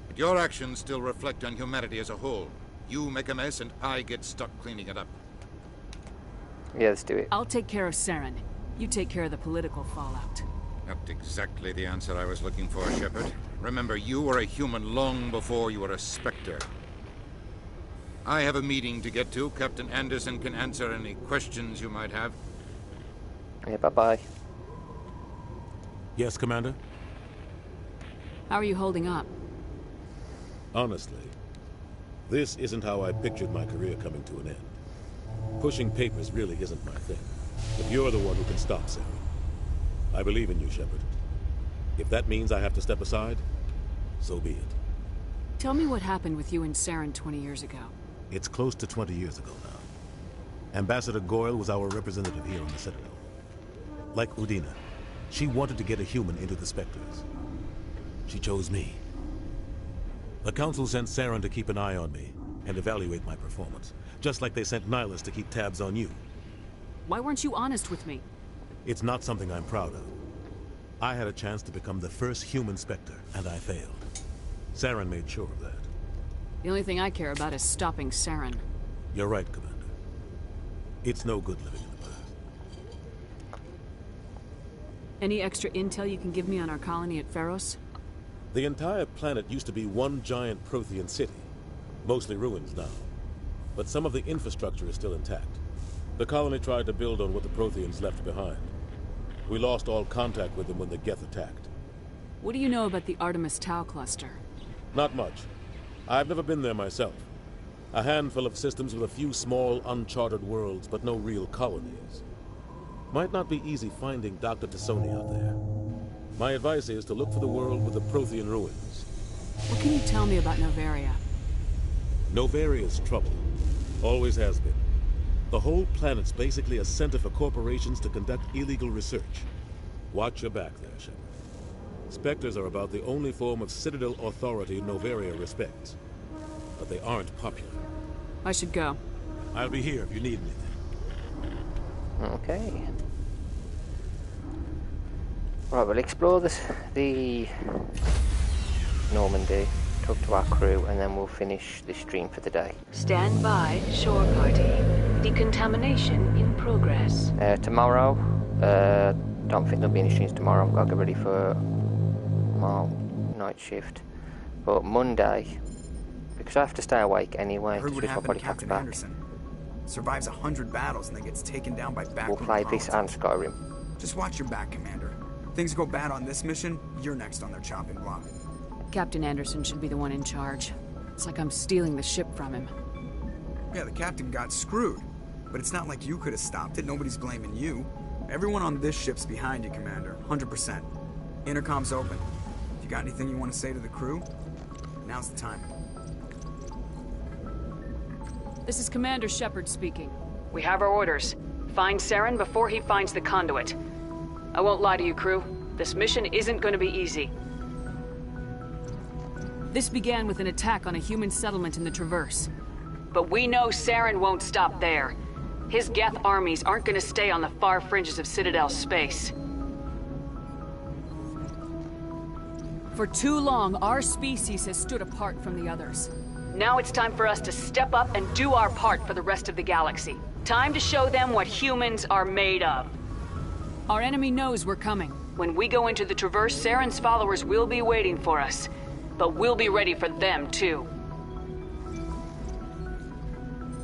But your actions still reflect on humanity as a whole. You make a mess and I get stuck cleaning it up. Yeah, let's do it. I'll take care of Saren. You take care of the political fallout. Not exactly the answer I was looking for, Shepard. Remember, you were a human long before you were a Spectre. I have a meeting to get to. Captain Anderson can answer any questions you might have. Yeah, bye-bye. Yes, Commander? How are you holding up? Honestly, this isn't how I pictured my career coming to an end. Pushing papers really isn't my thing. But you're the one who can stop Sarah. I believe in you, Shepard. If that means I have to step aside, so be it. Tell me what happened with you and Saren 20 years ago. It's close to 20 years ago now. Ambassador Goyle was our representative here on the Citadel. Like Udina, she wanted to get a human into the Spectres. She chose me. The Council sent Saren to keep an eye on me and evaluate my performance, just like they sent Nihilus to keep tabs on you. Why weren't you honest with me? It's not something I'm proud of. I had a chance to become the first human Spectre, and I failed. Saren made sure of that. The only thing I care about is stopping Saren. You're right, Commander. It's no good living in the past. Any extra intel you can give me on our colony at Pharos? The entire planet used to be one giant Prothean city. Mostly ruins now. But some of the infrastructure is still intact. The colony tried to build on what the Protheans left behind. We lost all contact with them when the Geth attacked. What do you know about the Artemis Tau cluster? Not much. I've never been there myself. A handful of systems with a few small, uncharted worlds, but no real colonies. Might not be easy finding Dr. Tassoni out there. My advice is to look for the world with the Prothean ruins. What can you tell me about Novaria? Novaria's trouble. Always has been. The whole planet's basically a center for corporations to conduct illegal research. Watch your back there, Shepard. Spectres are about the only form of Citadel authority Novaria respects. But they aren't popular. I should go. I'll be here if you need anything. Okay. Right, we'll explore the Normandy, talk to our crew, and then we'll finish the stream for the day. Stand by, shore party. Decontamination in progress. Tomorrow, don't think there'll be any streams tomorrow. I've got to get ready for my night shift. But Monday, because I have to stay awake anyway, I heard to what switch my happened body to packs Captain back. Anderson. Survives 100 battles and then gets taken down by backroom We'll play this and politics. Skyrim. Just watch your back, Commander. Things go bad on this mission, you're next on their chopping block. Captain Anderson should be the one in charge. It's like I'm stealing the ship from him. Yeah, the captain got screwed. But it's not like you could have stopped it. Nobody's blaming you. Everyone on this ship's behind you, Commander. 100%. Intercom's open. If you got anything you want to say to the crew, now's the time. This is Commander Shepard speaking. We have our orders. Find Saren before he finds the conduit. I won't lie to you, crew. This mission isn't going to be easy. This began with an attack on a human settlement in the Traverse. But we know Saren won't stop there. His Geth armies aren't going to stay on the far fringes of Citadel space. For too long, our species has stood apart from the others. Now it's time for us to step up and do our part for the rest of the galaxy. Time to show them what humans are made of. Our enemy knows we're coming. When we go into the Traverse, Saren's followers will be waiting for us. But we'll be ready for them, too.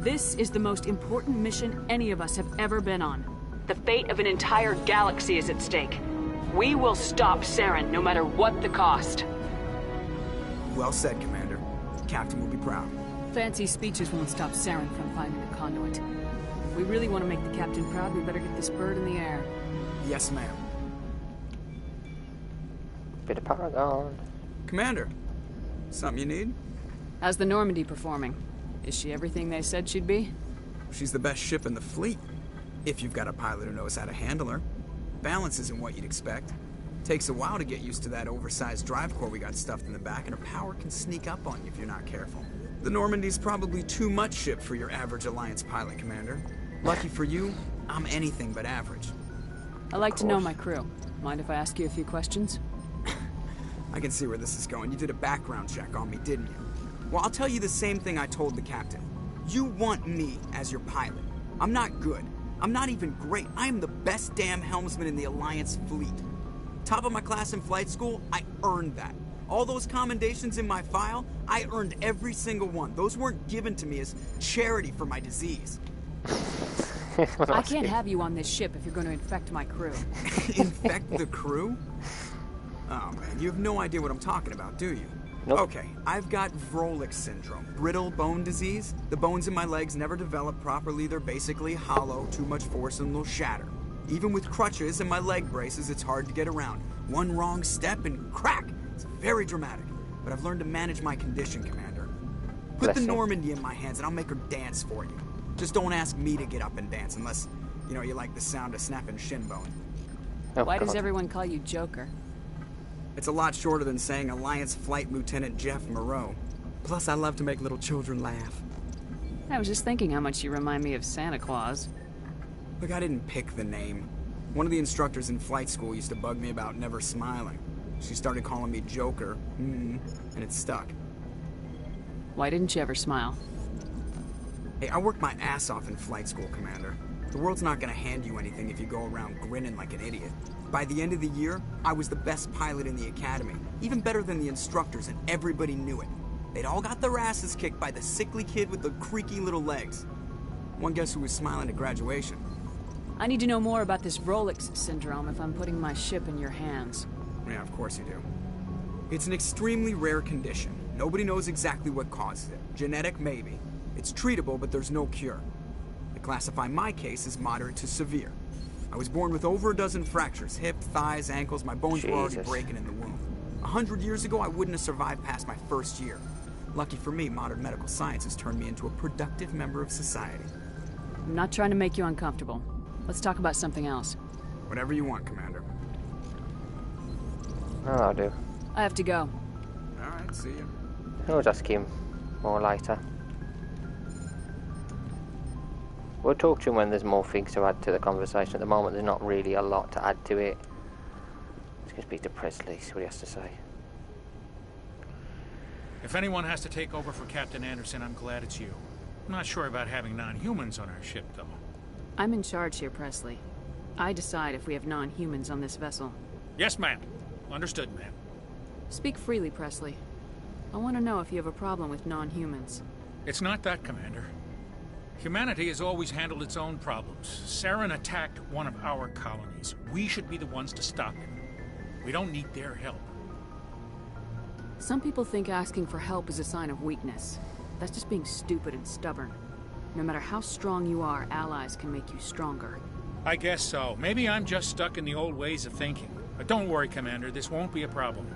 This is the most important mission any of us have ever been on. The fate of an entire galaxy is at stake. We will stop Saren, no matter what the cost. Well said, Commander. The captain will be proud. Fancy speeches won't stop Saren from finding the conduit. If we really want to make the captain proud, we better get this bird in the air. Yes, ma'am. Bit of Paragon. Commander, something you need? How's the Normandy performing? Is she everything they said she'd be? She's the best ship in the fleet. If you've got a pilot who knows how to handle her. Balance isn't what you'd expect. Takes a while to get used to that oversized drive core we got stuffed in the back, and her power can sneak up on you if you're not careful. The Normandy's probably too much ship for your average Alliance pilot, Commander. Lucky for you, I'm anything but average. I like to know my crew. Mind if I ask you a few questions? I can see where this is going. You did a background check on me, didn't you? Well, I'll tell you the same thing I told the captain. You want me as your pilot. I'm not good. I'm not even great. I am the best damn helmsman in the Alliance fleet. Top of my class in flight school, I earned that. All those commendations in my file, I earned every single one. Those weren't given to me as charity for my disease. I can't have you on this ship if you're going to infect my crew. Infect the crew? Oh man, you have no idea what I'm talking about, do you? Nope. Okay, I've got Vrolik syndrome, brittle bone disease. The bones in my legs never develop properly. They're basically hollow, too much force and they'll shatter. Even with crutches and my leg braces, it's hard to get around. One wrong step and crack! It's very dramatic, but I've learned to manage my condition, Commander. Put the Normandy in my hands and I'll make her dance for you. Just don't ask me to get up and dance unless, you know, you like the sound of snapping shin bone. Why does everyone call you Joker? It's a lot shorter than saying Alliance Flight Lieutenant Jeff Moreau. Plus, I love to make little children laugh. I was just thinking how much you remind me of Santa Claus. Look, I didn't pick the name. One of the instructors in flight school used to bug me about never smiling. She started calling me Joker, and it stuck. Why didn't you ever smile? Hey, I worked my ass off in flight school, Commander. The world's not gonna hand you anything if you go around grinning like an idiot. By the end of the year, I was the best pilot in the academy, even better than the instructors, and everybody knew it. They'd all got their asses kicked by the sickly kid with the creaky little legs. One guess who was smiling at graduation? I need to know more about this Vrolik syndrome if I'm putting my ship in your hands. Yeah, of course you do. It's an extremely rare condition. Nobody knows exactly what causes it. Genetic, maybe. It's treatable, but there's no cure. They classify my case as moderate to severe. I was born with over a dozen fractures. Hip, thighs, ankles. My bones were already breaking in the womb. 100 years ago, I wouldn't have survived past my first year. Lucky for me, modern medical science has turned me into a productive member of society. I'm not trying to make you uncomfortable. Let's talk about something else. Whatever you want, Commander. Oh, I'll do. I have to go. Alright, see you. I'll ask him more later. We'll talk to him when there's more things to add to the conversation. At the moment, there's not really a lot to add to it. Let's go speak to Presley, see what he has to say. If anyone has to take over for Captain Anderson, I'm glad it's you. I'm not sure about having non-humans on our ship, though. I'm in charge here, Presley. I decide if we have non-humans on this vessel. Yes, ma'am. Understood, ma'am. Speak freely, Presley. I want to know if you have a problem with non-humans. It's not that, Commander. Humanity has always handled its own problems. Saren attacked one of our colonies. We should be the ones to stop him. We don't need their help. Some people think asking for help is a sign of weakness. That's just being stupid and stubborn. No matter how strong you are, allies can make you stronger. I guess so. Maybe I'm just stuck in the old ways of thinking. But don't worry, Commander. This won't be a problem.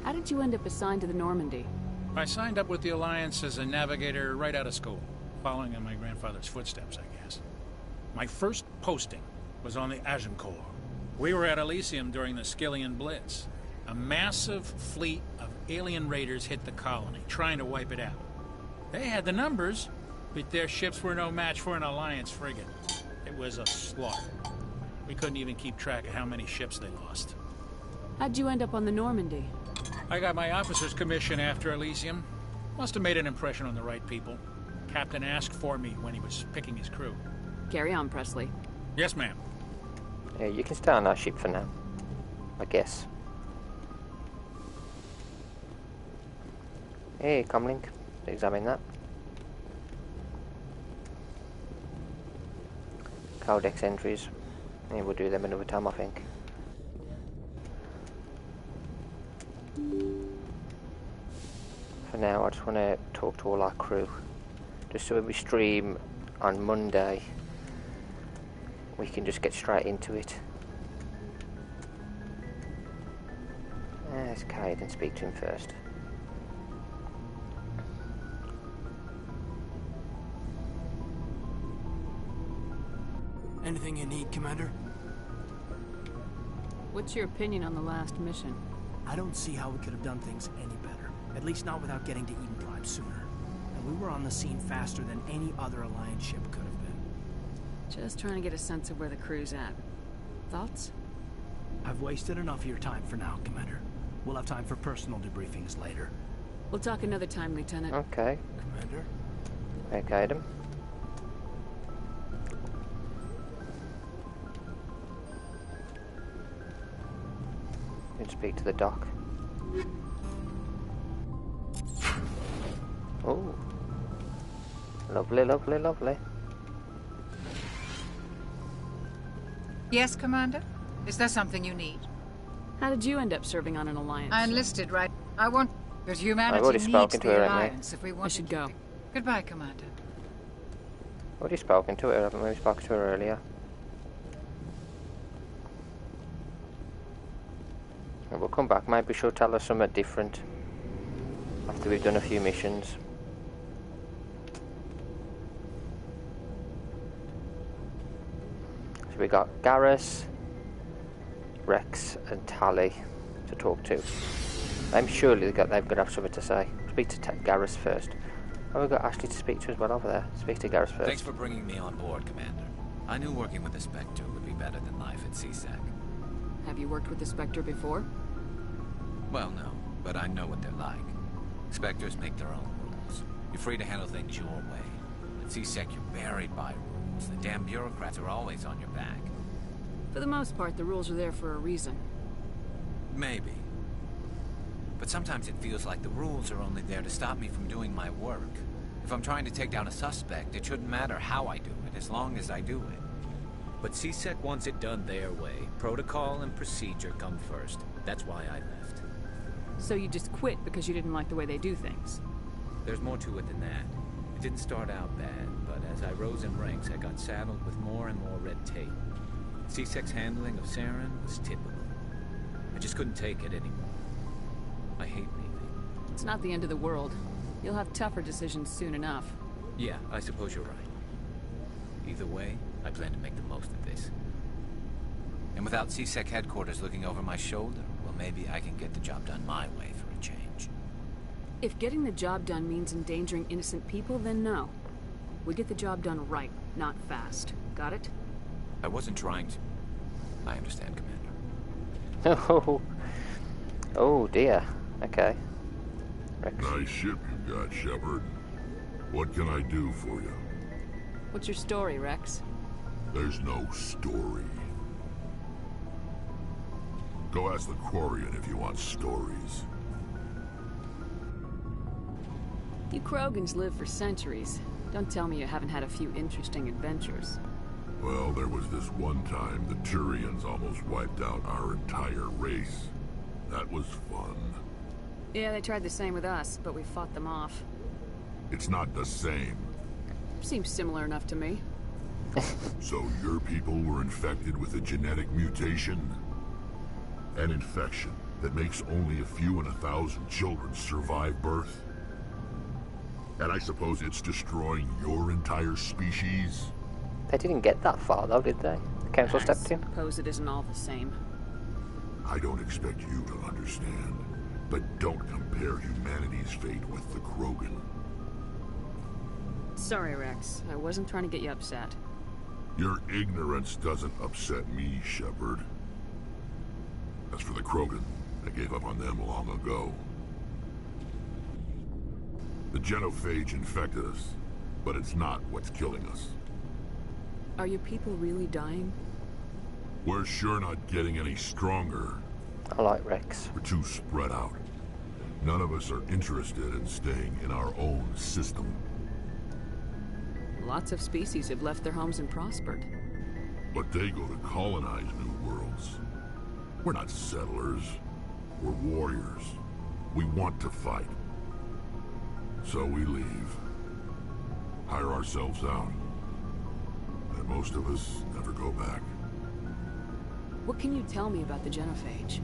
How did you end up assigned to the Normandy? I signed up with the Alliance as a navigator right out of school. Following in my grandfather's footsteps, I guess. My first posting was on the Agincourt. We were at Elysium during the Skillian Blitz. A massive fleet of alien raiders hit the colony, trying to wipe it out. They had the numbers, but their ships were no match for an Alliance frigate. It was a slaughter. We couldn't even keep track of how many ships they lost. How'd you end up on the Normandy? I got my officer's commission after Elysium. Must have made an impression on the right people. Captain asked for me when he was picking his crew. Carry on, Presley. Yes, ma'am. Yeah, you can stay on our ship for now, I guess. Hey, Comlink, examine that. Codex entries. Yeah, we'll do them another time, I think. For now, I just want to talk to all our crew. Just so when we stream on Monday, we can just get straight into it. Let's Cade and speak to him first. Anything you need, Commander? What's your opinion on the last mission? I don't see how we could have done things any better. At least not without getting to Eden Prime sooner. And we were on the scene faster than any other Alliance ship could have been. Just trying to get a sense of where the crew's at. Thoughts? I've wasted enough of your time for now, Commander. We'll have time for personal debriefings later. We'll talk another time, Lieutenant. Okay. Commander? Okay, Adam. Let's speak to the doc. Oh. Lovely, lovely, lovely. Yes, Commander? Is there something you need? How did you end up serving on an alliance? I enlisted, right? I want... Because humanity I've already needs spoken to the her, haven't I? alliance if we want I should go. Goodbye, Commander. Already spoken to her, haven't we? We spoke to her earlier. And we'll come back, maybe she'll tell us something different after we've done a few missions. So we got Garrus, Rex and Tally to talk to. I'm surely they've got to have something to say. Speak to Garrus first. Oh, we've got Ashley to speak to as well over there. Speak to Garrus first. Thanks for bringing me on board, Commander. I knew working with the Spectre would be better than life at CSEC. Have you worked with the Spectre before? Well, no, but I know what they're like. Spectres make their own rules. You're free to handle things your way. At CSEC, you're buried by rules. The damn bureaucrats are always on your back. For the most part, the rules are there for a reason. Maybe. But sometimes it feels like the rules are only there to stop me from doing my work. If I'm trying to take down a suspect, it shouldn't matter how I do it, as long as I do it. But CSEC wants it done their way. Protocol and procedure come first. That's why I left. So you just quit because you didn't like the way they do things? There's more to it than that. It didn't start out bad, but as I rose in ranks, I got saddled with more and more red tape. CSEC's handling of Saren was typical. I just couldn't take it anymore. I hate leaving. It's not the end of the world. You'll have tougher decisions soon enough. Yeah, I suppose you're right. Either way, I plan to make the most of this. And without CSEC headquarters looking over my shoulder, well, maybe I can get the job done my way for a change. If getting the job done means endangering innocent people, then no. We get the job done right, not fast. Got it? I wasn't trying to. I understand, Commander. Oh. Oh dear. Okay. Rex. Nice ship you got, Shepard. What can I do for you? What's your story, Rex? There's no story. Go ask the Quarian if you want stories. You Krogans live for centuries. Don't tell me you haven't had a few interesting adventures. Well, there was this one time the Turians almost wiped out our entire race. That was fun. Yeah, they tried the same with us, but we fought them off. It's not the same. Seems similar enough to me. So your people were infected with a genetic mutation? An infection that makes only a few in 1,000 children survive birth? And I suppose it's destroying your entire species? They didn't get that far though, did they? The council stepped in. I suppose it isn't all the same. I don't expect you to understand, but don't compare humanity's fate with the Krogan. Sorry, Rex. I wasn't trying to get you upset. Your ignorance doesn't upset me, Shepard. As for the Krogan, I gave up on them long ago. The genophage infected us, but it's not what's killing us. Are your people really dying? We're sure not getting any stronger. I like Rex. We're too spread out. None of us are interested in staying in our own system. Lots of species have left their homes and prospered. But they go to colonize new worlds. We're not settlers. We're warriors. We want to fight. So we leave. Hire ourselves out. And most of us never go back. What can you tell me about the genophage?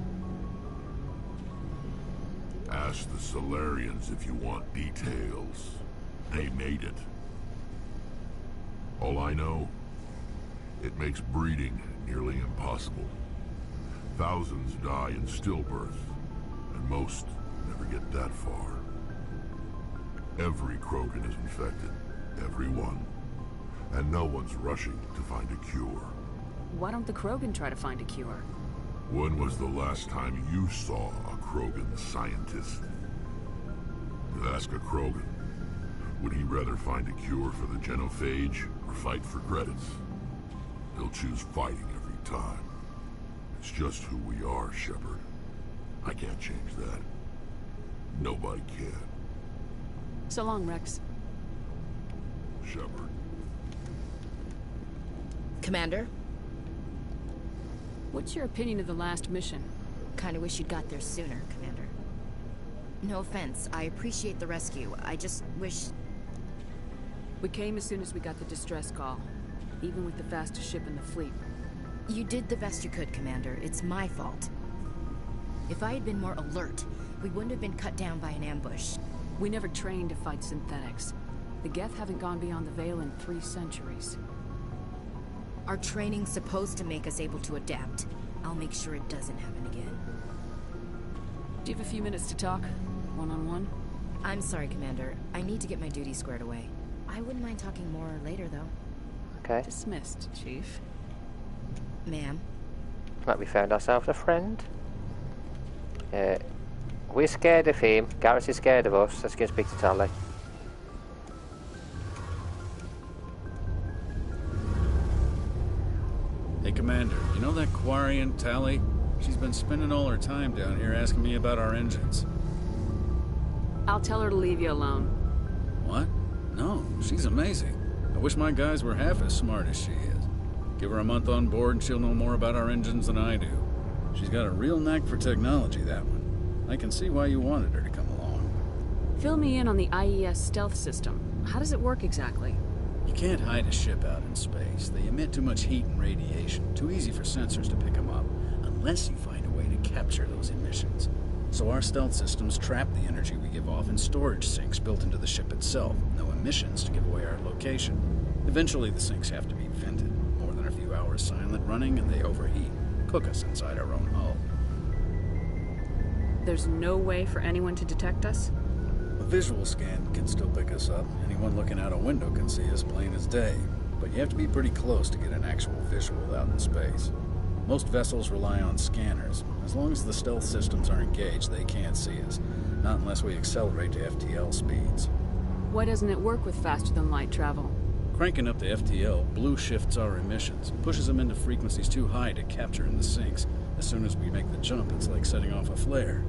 Ask the Solarians if you want details. They made it. All I know, it makes breeding nearly impossible. Thousands die in stillbirth, and most never get that far. Every Krogan is infected. Every one. And no one's rushing to find a cure. Why don't the Krogan try to find a cure? When was the last time you saw a Krogan scientist? Ask a Krogan. Would he rather find a cure for the genophage or fight for credits? He'll choose fighting every time. It's just who we are, Shepard. I can't change that. Nobody can. So long, Rex. Shepard. Commander? What's your opinion of the last mission? Kinda wish you'd got there sooner, Commander. No offense, I appreciate the rescue. I just wish... We came as soon as we got the distress call, even with the fastest ship in the fleet. You did the best you could, Commander. It's my fault. If I had been more alert, we wouldn't have been cut down by an ambush. We never trained to fight synthetics. The Geth haven't gone beyond the Veil in 3 centuries. Our training's supposed to make us able to adapt. I'll make sure it doesn't happen again. Do you have a few minutes to talk? One-on-one? I'm sorry, Commander. I need to get my duties squared away. I wouldn't mind talking more later, though. Okay. Dismissed, Chief. Ma'am? Like we found ourselves a friend. We're scared of him. Garrus is scared of us. Let's go speak to Tali. Hey, Commander, you know that Quarian, Tali? She's been spending all her time down here asking me about our engines. I'll tell her to leave you alone. What? No, she's amazing. I wish my guys were half as smart as she is. Give her a month on board and she'll know more about our engines than I do. She's got a real knack for technology, that one. I can see why you wanted her to come along. Fill me in on the IES stealth system. How does it work exactly? You can't hide a ship out in space. They emit too much heat and radiation. Too easy for sensors to pick them up, unless you find a way to capture those emissions. So our stealth systems trap the energy we give off in storage sinks built into the ship itself. No emissions to give away our location. Eventually the sinks have to be vented. More than a few hours silent running and they overheat. Cook us inside our own hull. There's no way for anyone to detect us? A visual scan can still pick us up. Anyone looking out a window can see us plain as day. But you have to be pretty close to get an actual visual out in space. Most vessels rely on scanners. As long as the stealth systems are engaged, they can't see us. Not unless we accelerate to FTL speeds. Why doesn't it work with faster-than-light travel? Cranking up the FTL blue shifts our emissions, pushes them into frequencies too high to capture in the sinks. As soon as we make the jump, it's like setting off a flare.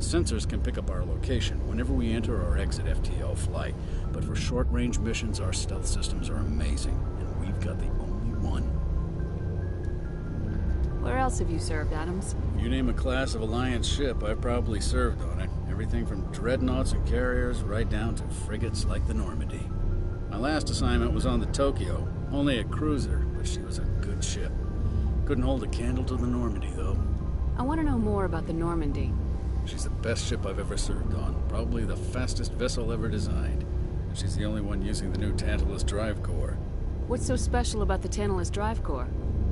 Sensors can pick up our location whenever we enter or exit FTL flight, but for short-range missions, our stealth systems are amazing, and we've got the only one. Where else have you served, Adams? If you name a class of Alliance ship, I've probably served on it. Everything from dreadnoughts and carriers right down to frigates like the Normandy. My last assignment was on the Tokyo, only a cruiser, but she was a good ship. Couldn't hold a candle to the Normandy, though. I want to know more about the Normandy. She's the best ship I've ever served on, probably the fastest vessel ever designed. And she's the only one using the new Tantalus drive core. What's so special about the Tantalus drive core?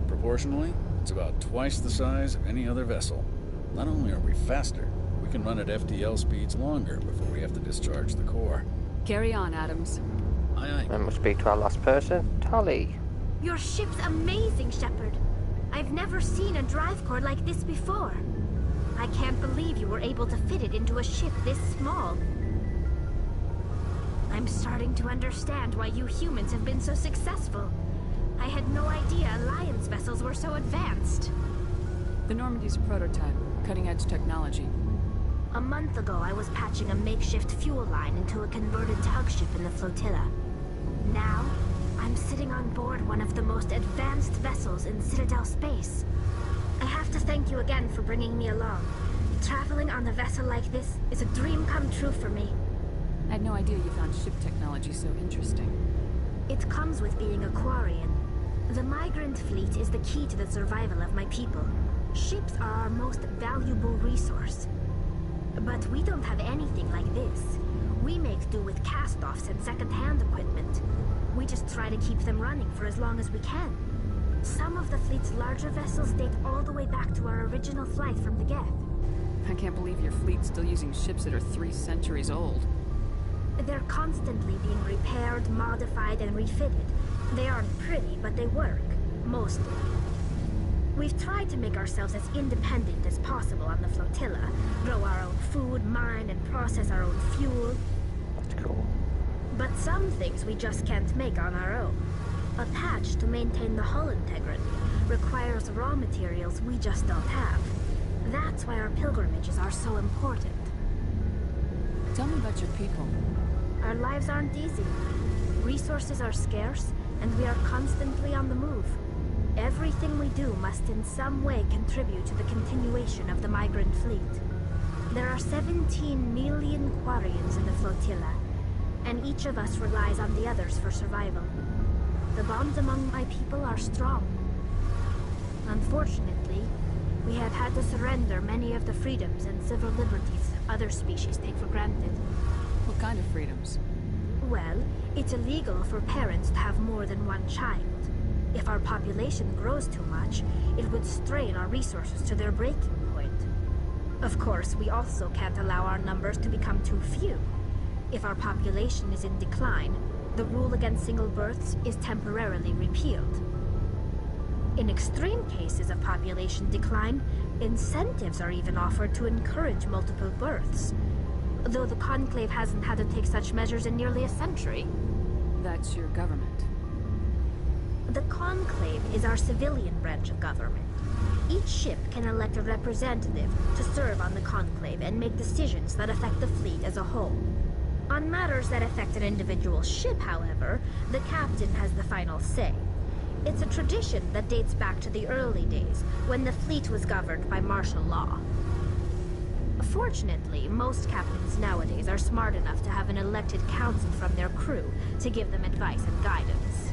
Proportionally, it's about twice the size of any other vessel. Not only are we faster, we can run at FTL speeds longer before we have to discharge the core. Carry on, Adams. Aye, aye. And we'll speak to our last person, Tali. Your ship's amazing, Shepard. I've never seen a drive core like this before. I can't believe you were able to fit it into a ship this small. I'm starting to understand why you humans have been so successful. I had no idea Alliance vessels were so advanced. The Normandy's a prototype, cutting-edge technology. A month ago, I was patching a makeshift fuel line into a converted tug ship in the flotilla. Now, I'm sitting on board one of the most advanced vessels in Citadel space. I have to thank you again for bringing me along. Traveling on a vessel like this is a dream come true for me. I had no idea you found ship technology so interesting. It comes with being a Quarian. The migrant fleet is the key to the survival of my people. Ships are our most valuable resource. But we don't have anything like this. We make do with cast-offs and second-hand equipment. We just try to keep them running for as long as we can. Some of the fleet's larger vessels date all the way back to our original flight from the Geth. I can't believe your fleet's still using ships that are 3 centuries old. They're constantly being repaired, modified, and refitted. They aren't pretty, but they work. Mostly. We've tried to make ourselves as independent as possible on the flotilla. Grow our own food, mine, and process our own fuel. That's cool. But some things we just can't make on our own. A patch to maintain the hull integrity requires raw materials we just don't have. That's why our pilgrimages are so important. Tell me about your people. Our lives aren't easy. Resources are scarce, and we are constantly on the move. Everything we do must in some way contribute to the continuation of the migrant fleet. There are 17 million Quarians in the flotilla, and each of us relies on the others for survival. The bonds among my people are strong. Unfortunately, we have had to surrender many of the freedoms and civil liberties other species take for granted. What kind of freedoms? Well, it's illegal for parents to have more than one child. If our population grows too much, it would strain our resources to their breaking point. Of course, we also can't allow our numbers to become too few. If our population is in decline, the rule against single births is temporarily repealed. In extreme cases of population decline, incentives are even offered to encourage multiple births. Though the Conclave hasn't had to take such measures in nearly a century. That's your government. The Conclave is our civilian branch of government. Each ship can elect a representative to serve on the Conclave and make decisions that affect the fleet as a whole. On matters that affect an individual ship, however, the captain has the final say. It's a tradition that dates back to the early days, when the fleet was governed by martial law. Fortunately, most captains nowadays are smart enough to have an elected council from their crew to give them advice and guidance.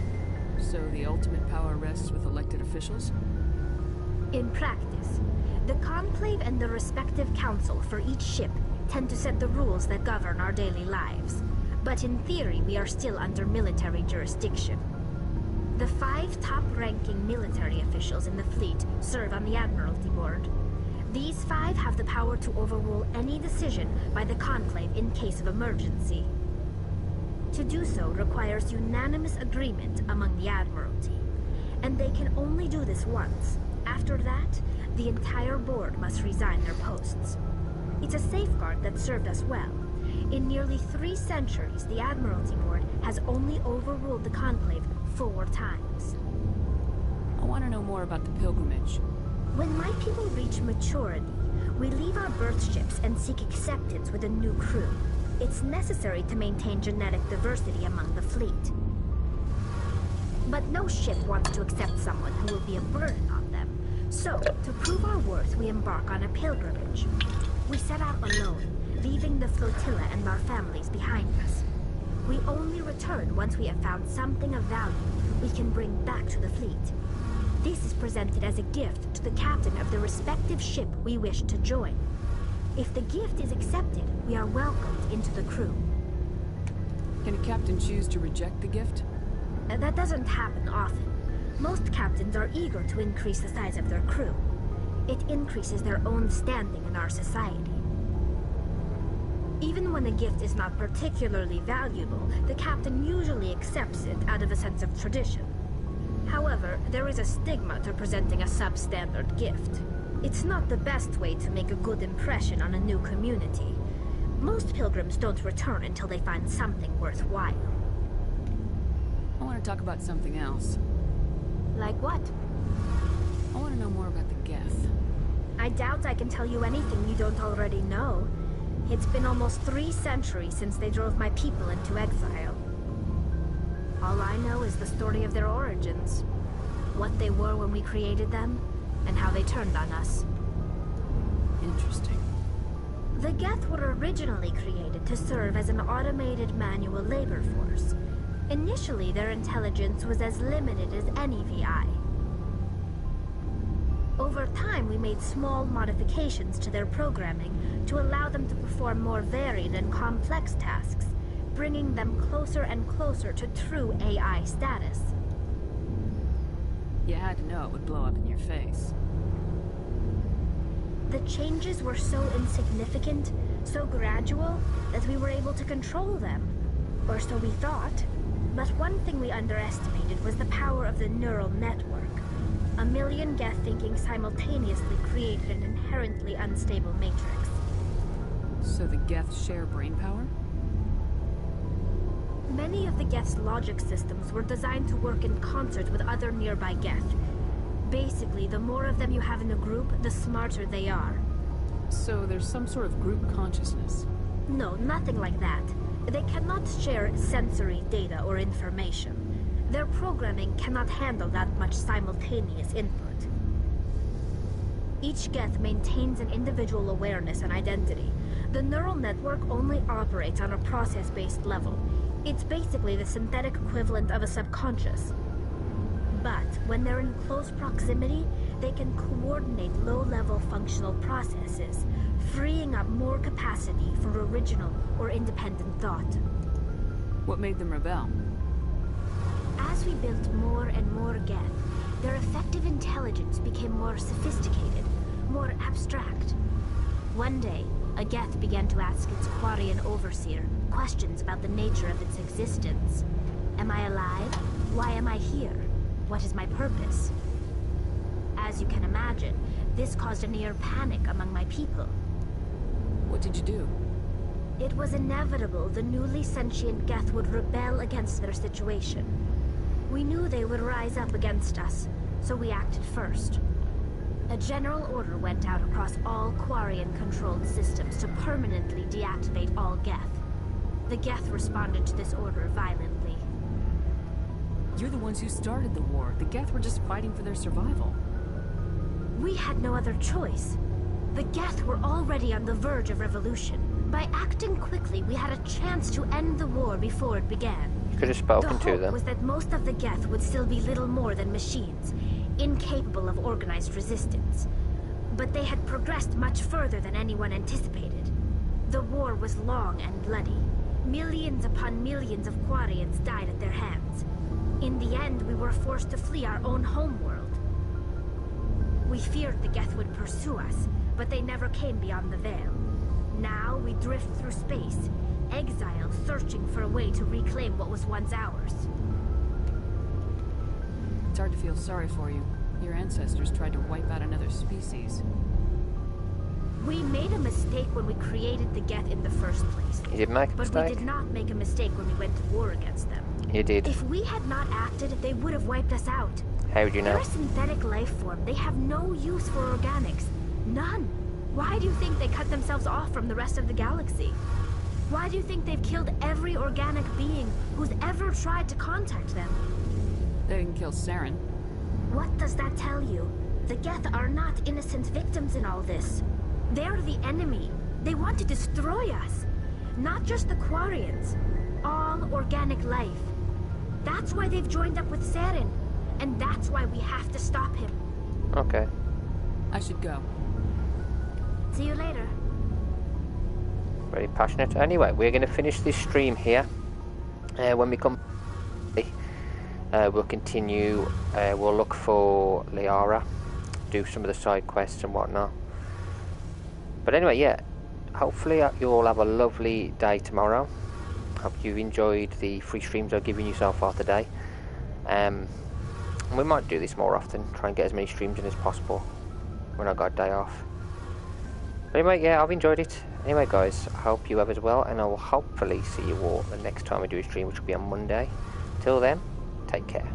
So the ultimate power rests with elected officials? In practice, the Conclave and the respective council for each ship tend to set the rules that govern our daily lives. But in theory, we are still under military jurisdiction. The 5 top-ranking military officials in the fleet serve on the Admiralty Board. These 5 have the power to overrule any decision by the Conclave in case of emergency. To do so requires unanimous agreement among the Admiralty, and they can only do this once. After that, the entire board must resign their posts. It's a safeguard that served us well. In nearly 3 centuries, the Admiralty Board has only overruled the Conclave 4 times. I want to know more about the pilgrimage. When my people reach maturity, we leave our birth ships and seek acceptance with a new crew. It's necessary to maintain genetic diversity among the fleet. But no ship wants to accept someone who will be a burden on them. So, to prove our worth, we embark on a pilgrimage. We set out alone, leaving the flotilla and our families behind us. We only return once we have found something of value we can bring back to the fleet. This is presented as a gift to the captain of the respective ship we wish to join. If the gift is accepted, we are welcomed into the crew. Can a captain choose to reject the gift? That doesn't happen often. Most captains are eager to increase the size of their crew. It increases their own standing in our society. Even when a gift is not particularly valuable, the captain usually accepts it out of a sense of tradition. However, there is a stigma to presenting a substandard gift. It's not the best way to make a good impression on a new community. Most pilgrims don't return until they find something worthwhile. I want to talk about something else. Like what? I want to know more about the Geth. I doubt I can tell you anything you don't already know. It's been almost 3 centuries since they drove my people into exile. All I know is the story of their origins. What they were when we created them, and how they turned on us. Interesting. The Geth were originally created to serve as an automated manual labor force. Initially, their intelligence was as limited as any VI. Over time, we made small modifications to their programming to allow them to perform more varied and complex tasks, bringing them closer and closer to true AI status. You had to know it would blow up in your face. The changes were so insignificant, so gradual, that we were able to control them. Or so we thought. But one thing we underestimated was the power of the neural network. A million Geth thinking simultaneously created an inherently unstable matrix. So the Geth share brain power? Many of the Geth's logic systems were designed to work in concert with other nearby Geth. Basically, the more of them you have in a group, the smarter they are. So there's some sort of group consciousness? No, nothing like that. They cannot share sensory data or information. Their programming cannot handle that much simultaneous input. Each Geth maintains an individual awareness and identity. The neural network only operates on a process-based level. It's basically the synthetic equivalent of a subconscious. But when they're in close proximity, they can coordinate low-level functional processes, freeing up more capacity for original or independent thought. What made them rebel? As we built more and more Geth, their effective intelligence became more sophisticated, more abstract. One day, a Geth began to ask its Quarian overseer questions about the nature of its existence. Am I alive? Why am I here? What is my purpose? As you can imagine, this caused a near panic among my people. What did you do? It was inevitable the newly sentient Geth would rebel against their situation. We knew they would rise up against us, so we acted first. A general order went out across all Quarian-controlled systems to permanently deactivate all Geth. The Geth responded to this order violently. You're the ones who started the war. The Geth were just fighting for their survival. We had no other choice. The Geth were already on the verge of revolution. By acting quickly, we had a chance to end the war before it began. You could have spoken the to hope them. was that most of the Geth would still be little more than machines, incapable of organized resistance. But they had progressed much further than anyone anticipated. The war was long and bloody. Millions upon millions of Quarians died at their hands. In the end, we were forced to flee our own homeworld. We feared the Geth would pursue us, but they never came beyond the Veil. Now we drift through space, exiled, searching for a way to reclaim what was once ours. It's hard to feel sorry for you. Your ancestors tried to wipe out another species. We made a mistake when we created the Geth in the first place. You did make a mistake? But we did not make a mistake when we went to war against them. You did. If we had not acted, they would have wiped us out. How would you know? They're a synthetic life form. They have no use for organics. None. Why do you think they cut themselves off from the rest of the galaxy? Why do you think they've killed every organic being who's ever tried to contact them? They didn't kill Saren. What does that tell you? The Geth are not innocent victims in all this. They're the enemy. They want to destroy us. Not just the Quarians. All organic life. That's why they've joined up with Saren. And that's why we have to stop him. Okay. I should go. See you later. Very passionate. Anyway, we're going to finish this stream here. When we come, we'll continue. We'll look for Liara, do some of the side quests and whatnot. But anyway, yeah. Hopefully you all have a lovely day tomorrow. Hope you've enjoyed the free streams I've given you so far today. We might do this more often. Try and get as many streams in as possible when I got a day off. But anyway, yeah, I've enjoyed it. Anyway, guys, I hope you have as well, and I will hopefully see you all the next time we do a stream, which will be on Monday. Till then, take care.